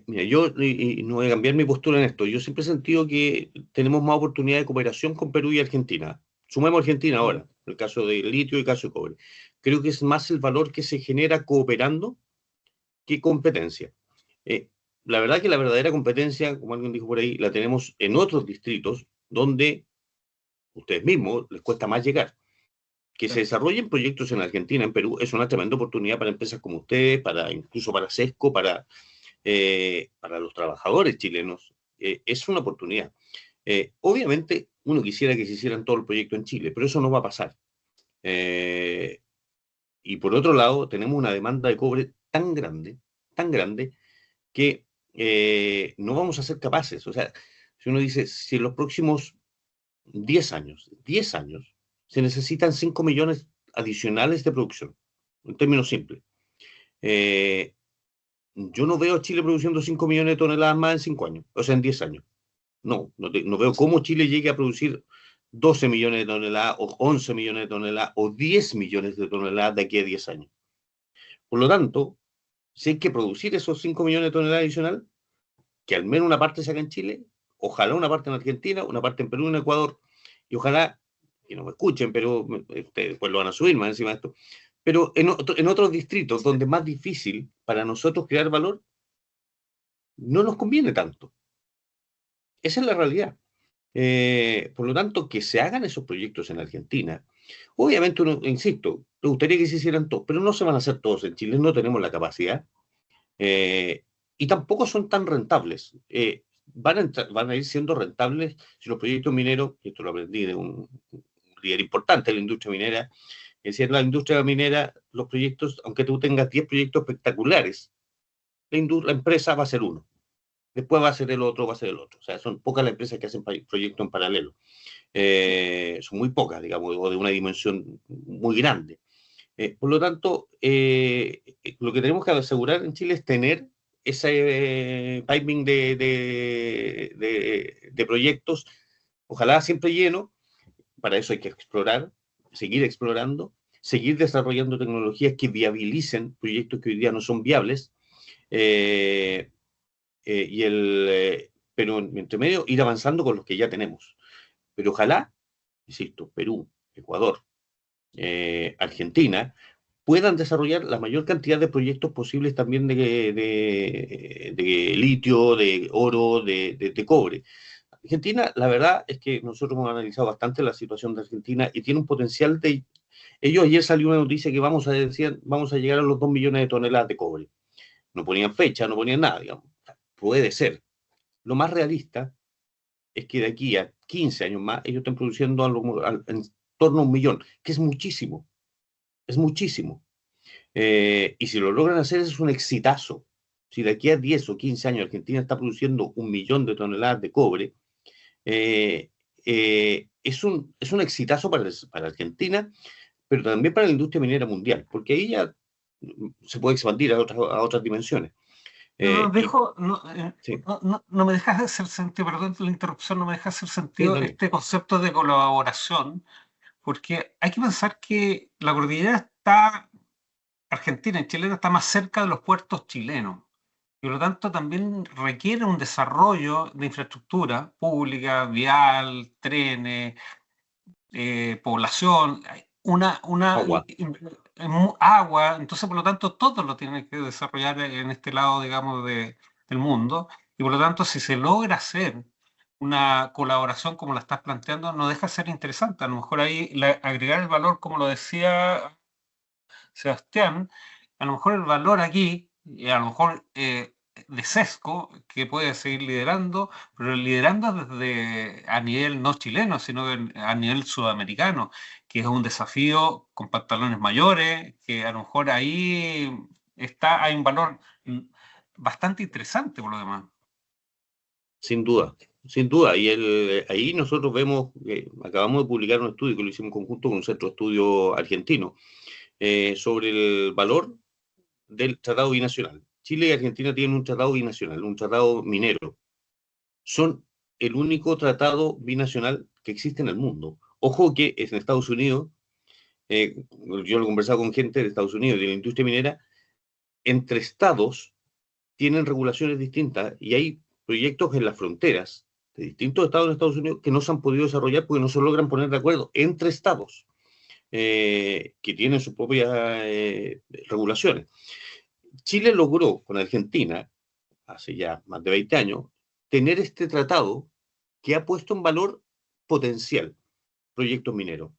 Mira, yo y no voy a cambiar mi postura en esto. Yo siempre he sentido que tenemos más oportunidad de cooperación con Perú y Argentina. Sumemos Argentina ahora, el caso de litio y el caso de cobre. Creo que es más el valor que se genera cooperando que competencia. La verdad que la verdadera competencia, como alguien dijo por ahí, la tenemos en otros distritos donde ustedes mismos les cuesta más llegar. Que se desarrollen proyectos en Argentina, en Perú, es una tremenda oportunidad para empresas como ustedes, incluso para Sesco, para los trabajadores chilenos. Es una oportunidad. Obviamente, uno quisiera que se hicieran todo el proyecto en Chile, pero eso no va a pasar. Y por otro lado, tenemos una demanda de cobre tan grande, que no vamos a ser capaces. O sea, si uno dice, si en los próximos 10 años, se necesitan 5 millones adicionales de producción, en términos simples. Yo no veo a Chile produciendo 5 millones de toneladas más en 5 años, o sea, en 10 años. No veo cómo Chile llegue a producir 12 millones de toneladas, o 11 millones de toneladas, o 10 millones de toneladas de aquí a 10 años. Por lo tanto, si hay que producir esos 5 millones de toneladas adicionales, que al menos una parte se haga en Chile, ojalá una parte en Argentina, una parte en Perú y en Ecuador, y ojalá, que no me escuchen, pero después lo van a subir más encima de esto, pero en otros distritos donde es más difícil para nosotros crear valor, no nos conviene tanto. Esa es la realidad. Por lo tanto, que se hagan esos proyectos en Argentina, obviamente, insisto, me gustaría que se hicieran todos, pero no se van a hacer todos en Chile, no tenemos la capacidad, y tampoco son tan rentables. Van a ir siendo rentables si los proyectos mineros, y esto lo aprendí de un líder importante de la industria minera, es decir, la industria minera, los proyectos, aunque tú tengas 10 proyectos espectaculares, la empresa va a ser uno. Después va a ser el otro, va a ser el otro. O sea, son pocas las empresas que hacen proyectos en paralelo. Son muy pocas, digamos, o de una dimensión muy grande. Por lo tanto, lo que tenemos que asegurar en Chile es tener ese timing de proyectos, ojalá siempre lleno. Para eso hay que explorar, seguir explorando, seguir desarrollando tecnologías que viabilicen proyectos que hoy día no son viables. Pero entre medio ir avanzando con los que ya tenemos. Pero ojalá, insisto, Perú, Ecuador, Argentina, puedan desarrollar la mayor cantidad de proyectos posibles también de litio, de oro, de cobre. Argentina, la verdad es que nosotros hemos analizado bastante la situación de Argentina y tiene un potencial de... Ellos ayer salió una noticia que vamos a llegar a los 2 millones de toneladas de cobre. No ponían fecha, no ponían nada, digamos. Puede ser. Lo más realista es que de aquí a 15 años más ellos estén produciendo en torno a 1 millón, que es muchísimo. Es muchísimo. Y si lo logran hacer, es un exitazo. Si de aquí a 10 o 15 años Argentina está produciendo 1 millón de toneladas de cobre, Es un exitazo para Argentina, pero también para la industria minera mundial, porque ahí ya se puede expandir a otras dimensiones. No, Y sí, no me dejas hacer sentido, perdón la interrupción, no me dejas hacer sí, sentido dale. este concepto de colaboración, porque hay que pensar que la cordillera está, argentina y chilena, está más cerca de los puertos chilenos. Y por lo tanto también requiere un desarrollo de infraestructura pública, vial, trenes, población, Agua. agua, entonces por lo tanto todo lo tiene que desarrollar en este lado, digamos, del mundo, y por lo tanto si se logra hacer una colaboración como la estás planteando, no deja de ser interesante, a lo mejor ahí agregar el valor, como lo decía Sebastián, a lo mejor el valor aquí, y a lo mejor de Sesco, que puede seguir liderando, pero liderando desde a nivel no chileno, sino a nivel sudamericano, que es un desafío con pantalones mayores, que a lo mejor ahí hay un valor bastante interesante por lo demás. Sin duda, sin duda. Y ahí nosotros vemos, acabamos de publicar un estudio que lo hicimos en conjunto con un centro de estudio argentino, sobre el valor del tratado binacional. Chile y Argentina tienen un tratado binacional, un tratado minero. Son el único tratado binacional que existe en el mundo. Ojo que es en Estados Unidos, yo lo he conversado con gente de Estados Unidos y de la industria minera, entre estados tienen regulaciones distintas y hay proyectos en las fronteras de distintos estados de Estados Unidos que no se han podido desarrollar porque no se logran poner de acuerdo entre estados que tienen sus propias regulaciones. Chile logró con Argentina, hace ya más de 20 años, tener este tratado que ha puesto en valor potencial proyectos mineros.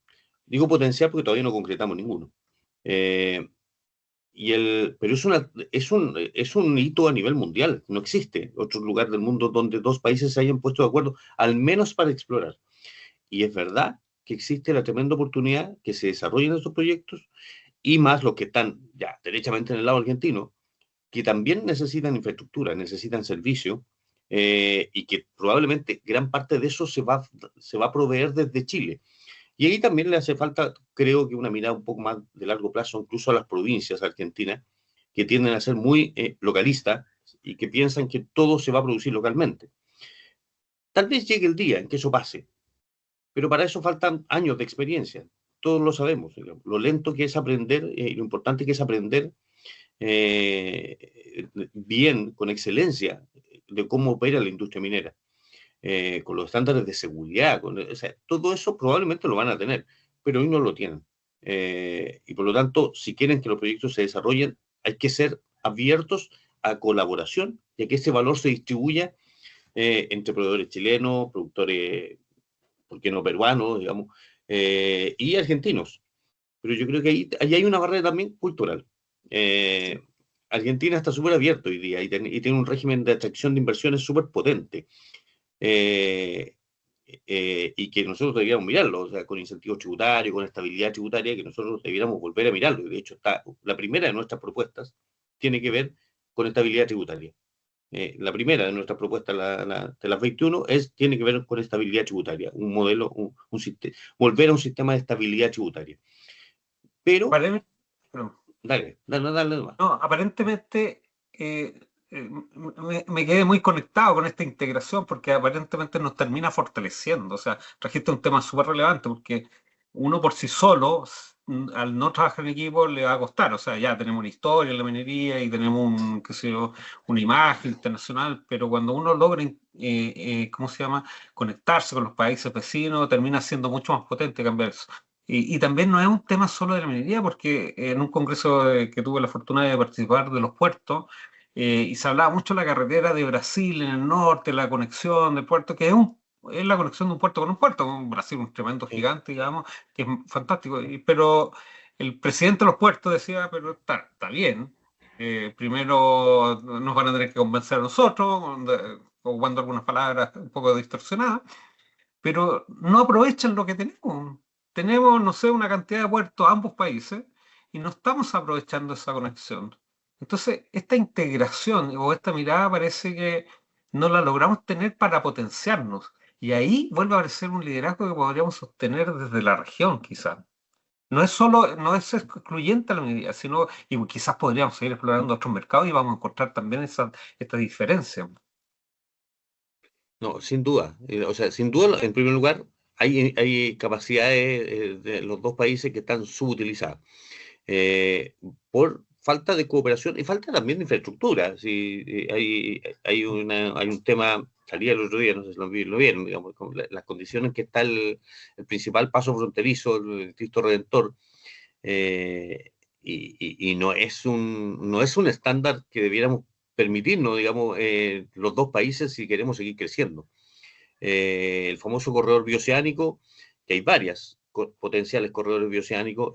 Digo potencial porque todavía no concretamos ninguno. Pero es un hito a nivel mundial. No existe otro lugar del mundo donde dos países se hayan puesto de acuerdo, al menos para explorar. Y es verdad que existe la tremenda oportunidad que se desarrollen estos proyectos y más los que están ya derechamente en el lado argentino, que también necesitan infraestructura, necesitan servicio, y que probablemente gran parte de eso se va a proveer desde Chile. Y ahí también le hace falta, creo que una mirada un poco más de largo plazo, incluso a las provincias argentinas, que tienden a ser muy localistas y que piensan que todo se va a producir localmente. Tal vez llegue el día en que eso pase, pero para eso faltan años de experiencia. Todos lo sabemos, digamos, lo lento que es aprender y lo importante que es aprender bien, con excelencia, de cómo opera la industria minera. Con los estándares de seguridad, o sea, todo eso probablemente lo van a tener, pero hoy no lo tienen. Y por lo tanto, si quieren que los proyectos se desarrollen, hay que ser abiertos a colaboración y a que ese valor se distribuya entre proveedores chilenos, productores, ¿por qué no peruanos, digamos, y argentinos? Pero yo creo que ahí hay una barrera también cultural. Argentina está súper abierto hoy día y tiene un régimen de atracción de inversiones súper potente. Y que nosotros deberíamos mirarlo, o sea, con incentivos tributarios, con estabilidad tributaria, que nosotros deberíamos volver a mirarlo. Y de hecho, la primera de nuestras propuestas tiene que ver con estabilidad tributaria. La primera de nuestras propuestas, de las 21, tiene que ver con estabilidad tributaria, un modelo, un sistema, volver a un sistema de estabilidad tributaria. Pero, dale. No, aparentemente me quedé muy conectado con esta integración porque aparentemente nos termina fortaleciendo. O sea, trajiste un tema súper relevante porque uno por sí solo, al no trabajar en equipo, le va a costar. O sea, ya tenemos una historia en la minería y tenemos qué sé yo, una imagen internacional, pero cuando uno logra, ¿cómo se llama?, conectarse con los países vecinos, termina siendo mucho más potente cambiar eso. Y también no es un tema solo de la minería, porque en un congreso que tuve la fortuna de participar de los puertos, y se hablaba mucho de la carretera de Brasil en el norte, la conexión del puerto, que es la conexión de un puerto con un puerto, con Brasil, un tremendo gigante, digamos, que es fantástico. Pero el presidente de los puertos decía, pero está bien, primero nos van a tener que convencer a nosotros, ocupando algunas palabras un poco distorsionadas, pero no aprovechan lo que tenemos. Tenemos, no sé, una cantidad de puertos a ambos países y no estamos aprovechando esa conexión. Entonces, esta integración o esta mirada parece que no la logramos tener para potenciarnos. Y ahí vuelve a aparecer un liderazgo que podríamos sostener desde la región, quizás. No es excluyente la minería, sino, y quizás podríamos seguir explorando otros mercados y vamos a encontrar también esta diferencia. No, sin duda. O sea, sin duda, en primer lugar, hay capacidades de los dos países que están subutilizadas por falta de cooperación y falta también de infraestructura. Sí, hay un tema, salía el otro día, no sé si lo vieron, digamos, con las condiciones que está el principal paso fronterizo, el Cristo Redentor, y no es un estándar que debiéramos permitirnos, digamos, los dos países si queremos seguir creciendo. El famoso corredor bioceánico, que hay varias potenciales corredores bioceánicos,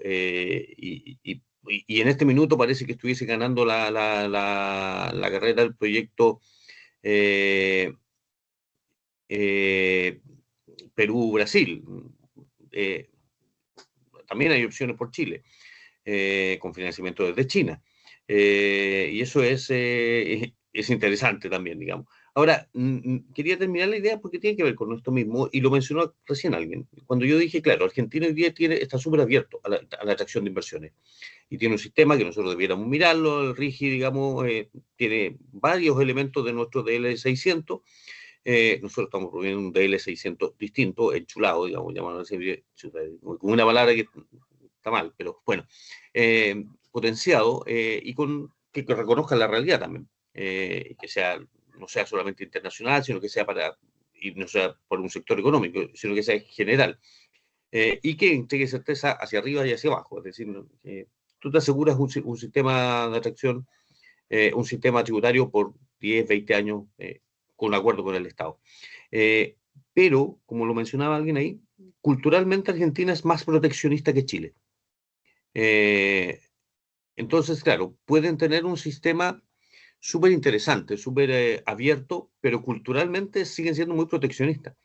y en este minuto parece que estuviese ganando la carrera del proyecto Perú-Brasil. También hay opciones por Chile, con financiamiento desde China. Y eso es interesante también, digamos. Ahora, quería terminar la idea porque tiene que ver con esto mismo, y lo mencionó recién alguien. Cuando yo dije, claro, Argentina hoy día está súper abierto a la atracción de inversiones, y tiene un sistema que nosotros debiéramos mirarlo, el RIGI, digamos, tiene varios elementos de nuestro DL600. Nosotros estamos promoviendo un DL600 distinto, enchulado, digamos, llamarlo así, con una palabra que está mal, pero bueno, potenciado, y que reconozca la realidad también, que no sea solamente internacional, sino que sea y no sea por un sector económico, sino que sea general, y que entregue certeza hacia arriba y hacia abajo. Es decir, tú te aseguras un sistema de atracción, un sistema tributario por 10, 20 años, con acuerdo con el Estado. Pero, como lo mencionaba alguien ahí, culturalmente Argentina es más proteccionista que Chile. Entonces, claro, pueden tener un sistema súper interesante, súper abierto, pero culturalmente siguen siendo muy proteccionistas.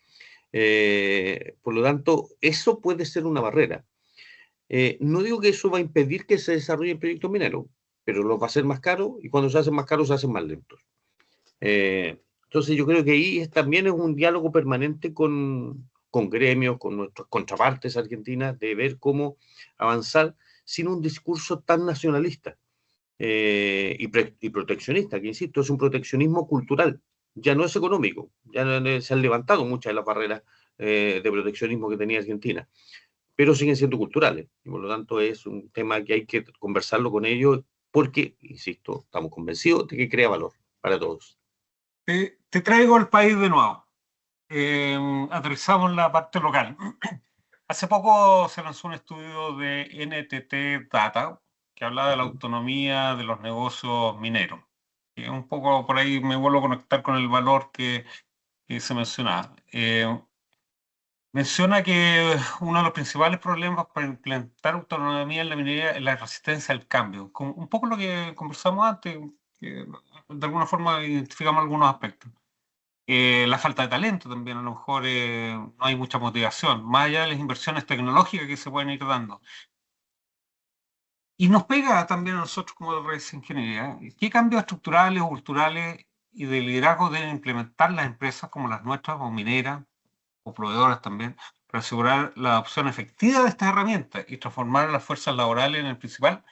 Por lo tanto, eso puede ser una barrera. No digo que eso va a impedir que se desarrollen proyectos mineros, pero los va a hacer más caros, y cuando se hacen más caros se hacen más lentos. Entonces yo creo que ahí también es un diálogo permanente con gremios, con nuestras contrapartes argentinas, de ver cómo avanzar sin un discurso tan nacionalista y proteccionista, que insisto, es un proteccionismo cultural, ya no es económico, ya se han levantado muchas de las barreras de proteccionismo que tenía Argentina, pero siguen siendo culturales, y por lo tanto es un tema que hay que conversarlo con ellos, porque, insisto, estamos convencidos de que crea valor para todos. Te traigo el país de nuevo. Aterrizamos en la parte local. Hace poco se lanzó un estudio de NTT Data que habla de la autonomía de los negocios mineros. Y un poco por ahí me vuelvo a conectar con el valor que se mencionaba. Menciona que uno de los principales problemas para implementar autonomía en la minería es la resistencia al cambio. Un poco lo que conversamos antes, que de alguna forma identificamos algunos aspectos. La falta de talento también, a lo mejor no hay mucha motivación, más allá de las inversiones tecnológicas que se pueden ir dando. Y nos pega también a nosotros como Redes Ingeniería, ¿qué cambios estructurales o culturales y de liderazgo deben implementar las empresas como las nuestras, o mineras, o proveedoras también, para asegurar la adopción efectiva de estas herramientas y transformar a las fuerzas laborales en el principal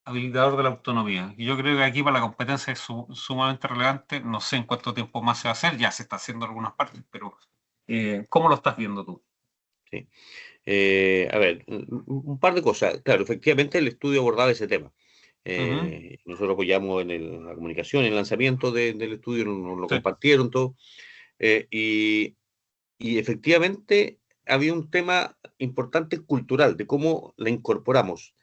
habilitador de la autonomía? Y yo creo que aquí para la competencia es sumamente relevante. No sé en cuánto tiempo más se va a hacer, ya se está haciendo en algunas partes, pero ¿cómo lo estás viendo tú? Sí. A ver, un par de cosas. Claro, efectivamente el estudio abordaba ese tema. Nosotros apoyamos en la comunicación, en el lanzamiento del estudio, nos lo Sí. compartieron todo. Y efectivamente había un tema importante cultural, de cómo la incorporamos,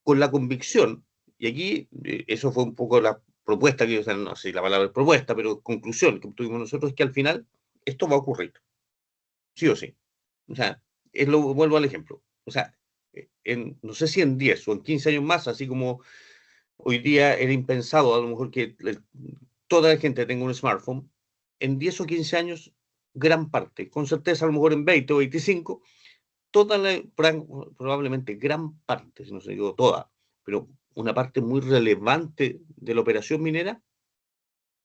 con la convicción, y aquí eso fue un poco la propuesta, o sea, no sé si la palabra es propuesta, pero conclusión que tuvimos nosotros, es que al final esto va a ocurrir, sí o sí. O sea, vuelvo al ejemplo. O sea, no sé si en 10 o en 15 años más, así como hoy día era impensado a lo mejor que toda la gente tenga un smartphone, en 10 o 15 años, gran parte, con certeza a lo mejor en 20 o 25, probablemente gran parte, si no se digo toda, pero una parte muy relevante de la operación minera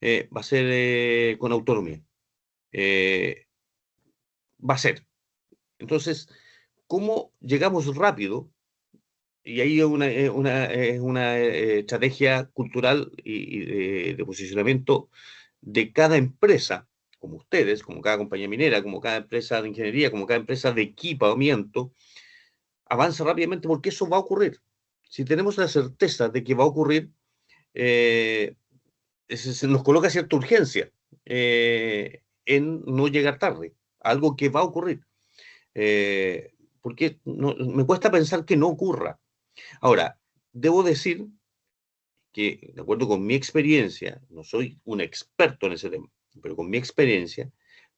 va a ser con autonomía. va a ser. Entonces, ¿cómo llegamos rápido? Y ahí es una estrategia cultural y de posicionamiento de cada empresa, como ustedes, como cada compañía minera, como cada empresa de ingeniería, como cada empresa de equipamiento, avanza rápidamente porque eso va a ocurrir. Si tenemos la certeza de que va a ocurrir, se nos coloca cierta urgencia en no llegar tarde, algo que va a ocurrir. Porque me cuesta pensar que no ocurra. Ahora, debo decir que, de acuerdo con mi experiencia, no soy un experto en ese tema, pero con mi experiencia,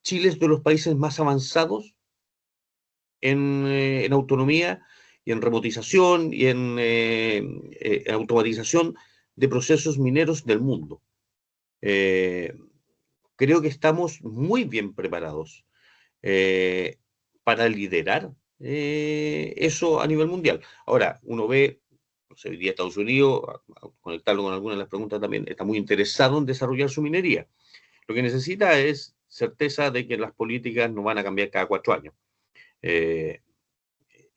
Chile es de los países más avanzados en autonomía y en robotización y en automatización de procesos mineros del mundo. Creo que estamos muy bien preparados para liderar eso a nivel mundial. Ahora, uno ve, no sé, hoy día Estados Unidos, a conectarlo con algunas de las preguntas también, está muy interesado en desarrollar su minería. Lo que necesita es certeza de que las políticas no van a cambiar cada 4 años.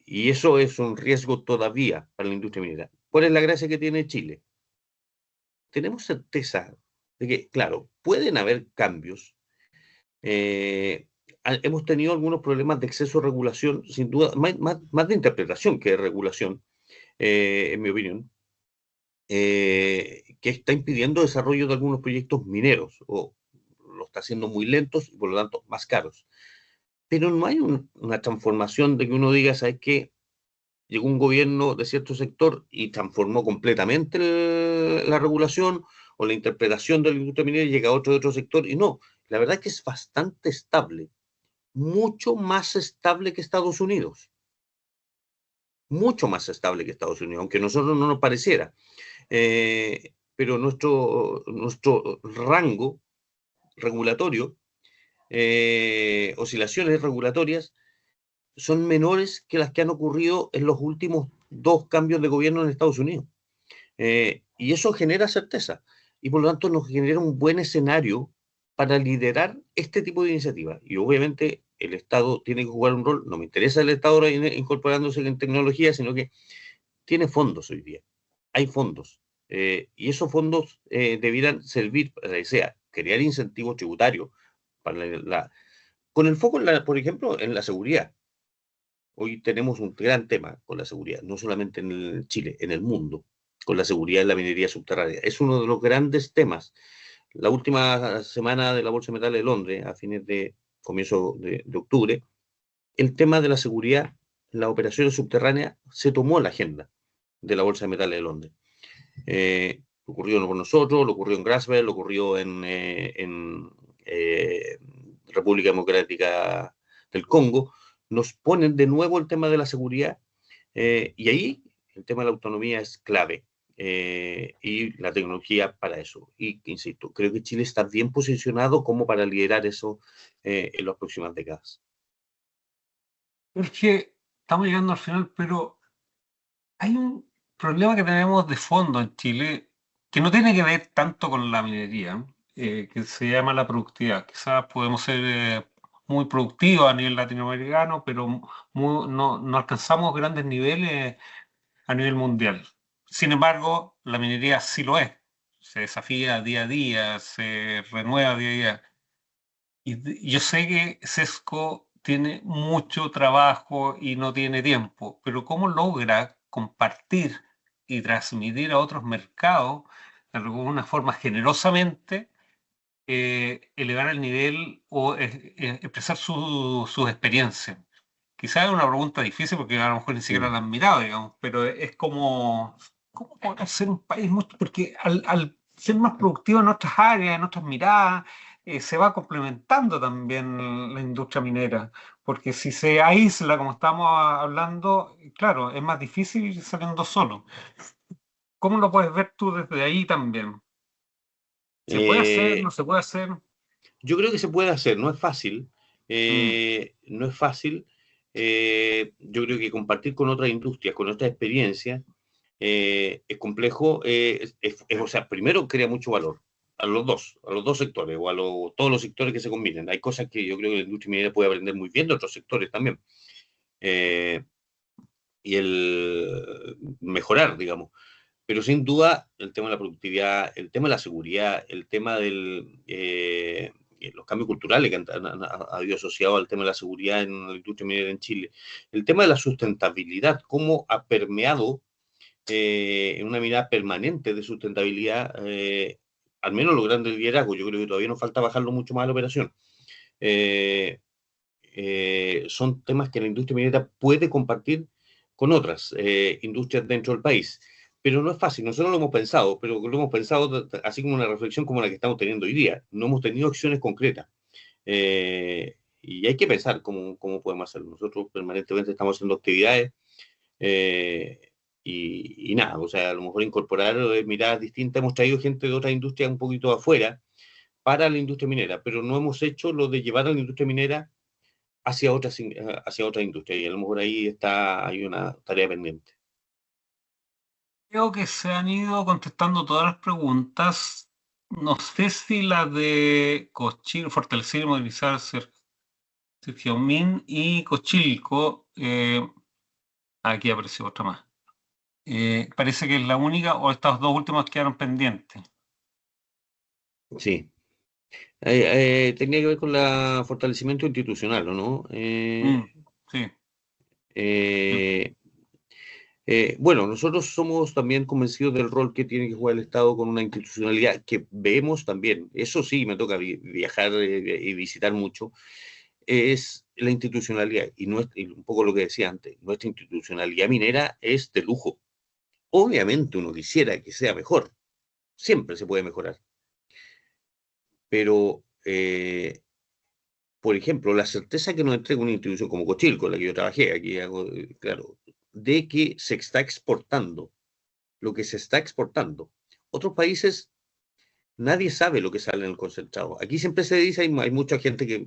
Y eso es un riesgo todavía para la industria minera. ¿Cuál es la gracia que tiene Chile? Tenemos certeza de que, claro, pueden haber cambios. Hemos tenido algunos problemas de exceso de regulación, sin duda, más de interpretación que de regulación, en mi opinión, que está impidiendo el desarrollo de algunos proyectos mineros, o lo está haciendo muy lentos y por lo tanto más caros. Pero no hay una transformación de que uno diga, ¿sabes qué? Llegó un gobierno de cierto sector y transformó completamente la regulación o la interpretación de la industria minera y llega otro de otro sector. Y no, la verdad es que es bastante estable, mucho más estable que Estados Unidos. Mucho más estable que Estados Unidos, aunque a nosotros no nos pareciera. Pero nuestro rango regulatorio, oscilaciones regulatorias, son menores que las que han ocurrido en los últimos 2 cambios de gobierno en Estados Unidos. Y eso genera certeza y por lo tanto nos genera un buen escenario para liderar este tipo de iniciativas. Y obviamente el Estado tiene que jugar un rol, no me interesa el Estado ahora incorporándose en tecnología, sino que tiene fondos hoy día, hay fondos. Y esos fondos debieran servir para que sea crear incentivos tributarios para con el foco, por ejemplo, en la seguridad. Hoy tenemos un gran tema con la seguridad, no solamente en Chile, en el mundo, con la seguridad en la minería subterránea. Es uno de los grandes temas. La última semana de la Bolsa de Metales de Londres, a fines de comienzo de octubre, el tema de la seguridad en las operaciones subterráneas se tomó en la agenda de la Bolsa de Metales de Londres. Ocurrió con nosotros, lo ocurrió en Grasberg, lo ocurrió en República Democrática del Congo. Nos ponen de nuevo el tema de la seguridad y ahí el tema de la autonomía es clave y la tecnología para eso. Y, insisto, creo que Chile está bien posicionado como para liderar eso en las próximas décadas. Es que estamos llegando al final, pero hay un problema que tenemos de fondo en Chile que no tiene que ver tanto con la minería, que se llama la productividad. Quizás podemos ser muy productivos a nivel latinoamericano, pero no alcanzamos grandes niveles a nivel mundial. Sin embargo, la minería sí lo es. Se desafía día a día, se renueva día a día. Y yo sé que Sesco tiene mucho trabajo y no tiene tiempo, pero ¿cómo logra compartir y transmitir a otros mercados de alguna forma generosamente, elevar el nivel o expresar sus experiencias? Quizás es una pregunta difícil porque a lo mejor ni siquiera la han mirado, digamos, pero es como, ¿cómo podemos ser un país mucho? Porque al ser más productivo en otras áreas, en otras miradas, se va complementando también la industria minera, porque si se aísla, como estamos hablando, claro, es más difícil ir saliendo solo. ¿Cómo lo puedes ver tú desde ahí también? ¿Se puede hacer? ¿No se puede hacer? Yo creo que se puede hacer, no es fácil. No es fácil. Yo creo que compartir con otras industrias, con otras experiencias, es complejo. O sea, primero crea mucho valor. a los dos sectores, o a todos los sectores que se combinen. Hay cosas que yo creo que la industria minera puede aprender muy bien de otros sectores también. Y el mejorar, digamos. Pero sin duda, el tema de la productividad, el tema de la seguridad, el tema de los cambios culturales que han habido asociados al tema de la seguridad en la industria minera en Chile, el tema de la sustentabilidad, cómo ha permeado en una mirada permanente de sustentabilidad, al menos logrando el liderazgo. Yo creo que todavía nos falta bajarlo mucho más a la operación. Son temas que la industria minera puede compartir con otras industrias dentro del país. Pero no es fácil, nosotros lo hemos pensado, pero lo hemos pensado así como una reflexión como la que estamos teniendo hoy día. No hemos tenido acciones concretas. Y hay que pensar cómo podemos hacerlo. Nosotros permanentemente estamos haciendo actividades y nada, o sea, a lo mejor incorporar miradas distintas. Hemos traído gente de otras industrias un poquito afuera para la industria minera, pero no hemos hecho lo de llevar a la industria minera hacia otra industria, y a lo mejor ahí hay una tarea pendiente. Creo que se han ido contestando todas las preguntas. No sé si la de Cochil, fortalecer y modernizar Sergiomín y Cochilco. Aquí apareció otra más. Parece que es la única, o estas dos últimas quedaron pendientes. Sí. Tenía que ver con el fortalecimiento institucional, ¿o no? Sí. Bueno, nosotros somos también convencidos del rol que tiene que jugar el Estado con una institucionalidad que vemos también. Eso sí, me toca viajar y visitar mucho. Es la institucionalidad, y un poco lo que decía antes, nuestra institucionalidad minera es de lujo. Obviamente uno quisiera que sea mejor, siempre se puede mejorar. Pero, por ejemplo, la certeza que nos entrega una institución como Cochilco, con la que yo trabajé, aquí hago, claro, de que se está exportando lo que se está exportando. Otros países, nadie sabe lo que sale en el concentrado. Aquí siempre se dice, hay mucha gente que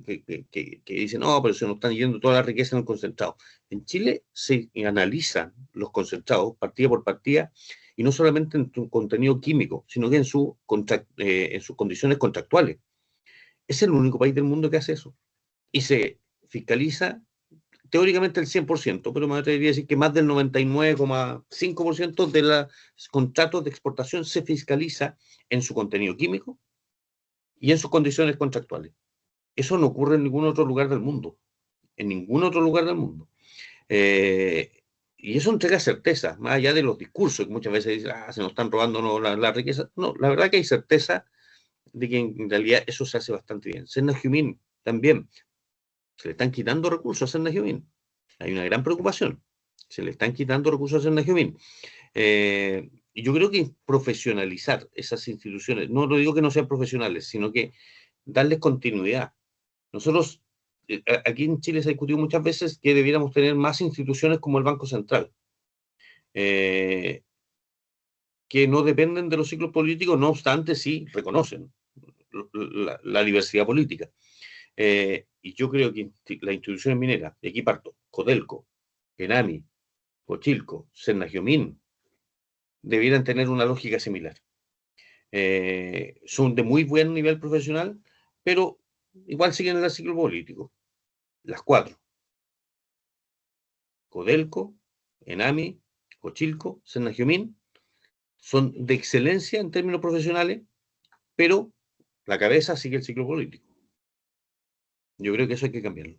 dice, no, pero se nos están yendo toda la riqueza en el concentrado. En Chile se analizan los concentrados partida por partida, y no solamente en su contenido químico, sino que en sus condiciones contractuales. Es el único país del mundo que hace eso. Y se fiscaliza teóricamente el 100%, pero me atrevería a decir que más del 99,5% de los contratos de exportación se fiscaliza en su contenido químico y en sus condiciones contractuales. Eso no ocurre en ningún otro lugar del mundo. En ningún otro lugar del mundo. Y eso entrega certeza, más allá de los discursos que muchas veces dicen, se nos están robando la riqueza. No, la verdad que hay certeza de que en realidad eso se hace bastante bien. Senna-Humin también. Se le están quitando recursos a Senna-Humin. Hay una gran preocupación. Se le están quitando recursos a Senna-Humin. Y yo creo que profesionalizar esas instituciones, no lo digo que no sean profesionales, sino que darles continuidad. Nosotros, aquí en Chile se ha discutido muchas veces que debiéramos tener más instituciones como el Banco Central, que no dependen de los ciclos políticos, no obstante, sí reconocen la diversidad política. Y yo creo que las instituciones mineras, de aquí parto, Codelco, Enami, Cochilco, Senna-Humin, debieran tener una lógica similar. Son de muy buen nivel profesional, pero igual siguen en el ciclo político. Las cuatro: Codelco, Enami, Cochilco, Senna-Humin, son de excelencia en términos profesionales, pero la cabeza sigue el ciclo político. Yo creo que eso hay que cambiarlo.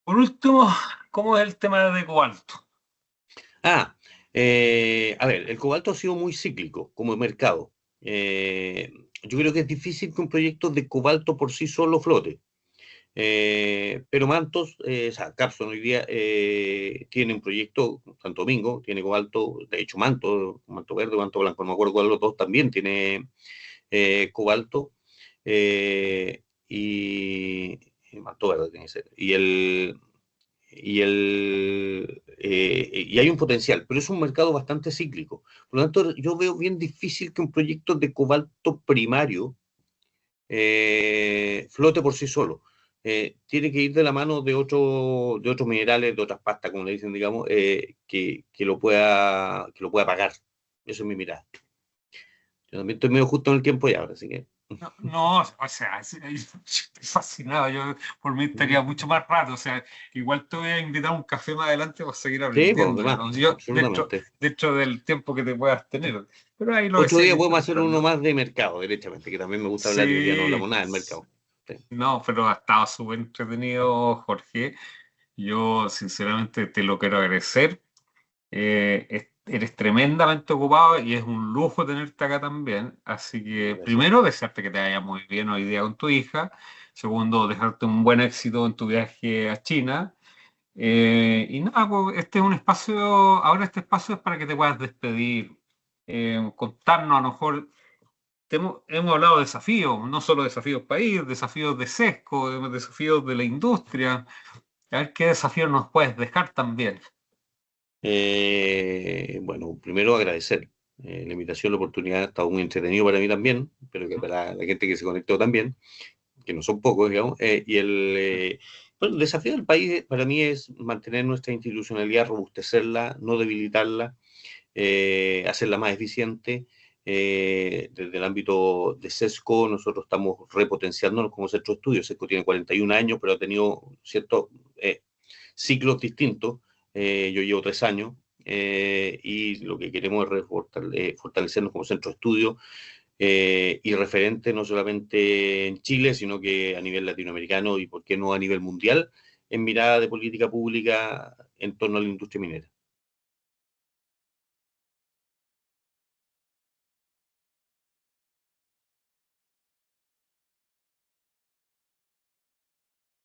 Por último, ¿cómo es el tema de cobalto? A ver, el cobalto ha sido muy cíclico como mercado. Yo creo que es difícil que un proyecto de cobalto por sí solo flote. Pero Mantos, Capstone hoy día tiene un proyecto, Santo Domingo, tiene cobalto, de hecho Manto Verde, Manto Blanco, no me acuerdo cuál de los dos, también tiene cobalto, y Manto Verde tiene que ser, y hay un potencial, pero es un mercado bastante cíclico. Por lo tanto, yo veo bien difícil que un proyecto de cobalto primario flote por sí solo. Tiene que ir de la mano de otros minerales, de otras pastas, como le dicen, digamos, que lo pueda pagar. Eso es mi mirada. Yo también estoy medio justo en el tiempo ya ahora, así que. No, o sea, yo estoy fascinado. Yo por mí estaría mucho más rato. O sea, igual te voy a invitar a un café más adelante para seguir Sí, pues, aprendiendo. además, ¿No? Yo, absolutamente. dentro del tiempo que te puedas tener. Pero ahí lo Otro día seguir podemos hacer uno conversando. más de mercado, derechamente, que también me gusta hablar y hoy día no Sí, hablamos nada del mercado. Sí. no, pero ha estado súper entretenido, Jorge. Yo, sinceramente, te lo quiero agradecer. Eres tremendamente ocupado y es un lujo tenerte acá también. Así que, Gracias. primero, desearte que te vaya muy bien hoy día con tu hija. Segundo, desearte un buen éxito en tu viaje a China. Y nada, pues, este es un espacio, ahora este espacio es para que te puedas despedir, contarnos a lo mejor, hemos hablado de desafíos, no solo desafíos país, desafíos de SESCO, desafíos de la industria. A ver qué desafíos nos puedes dejar también. Bueno, primero agradecer la invitación, la oportunidad, ha estado muy entretenido para mí también, pero que para la gente que se conectó también, que no son pocos, digamos, bueno, el desafío del país para mí es mantener nuestra institucionalidad, robustecerla, no debilitarla, hacerla más eficiente. Desde el ámbito de SESCO, nosotros estamos repotenciándonos como centro de estudios. SESCO tiene 41 años, pero ha tenido ciertos ciclos distintos. Yo llevo 3 años y lo que queremos es fortalecernos como centro de estudio y referente no solamente en Chile, sino que a nivel latinoamericano y, por qué no, a nivel mundial, en mirada de política pública en torno a la industria minera.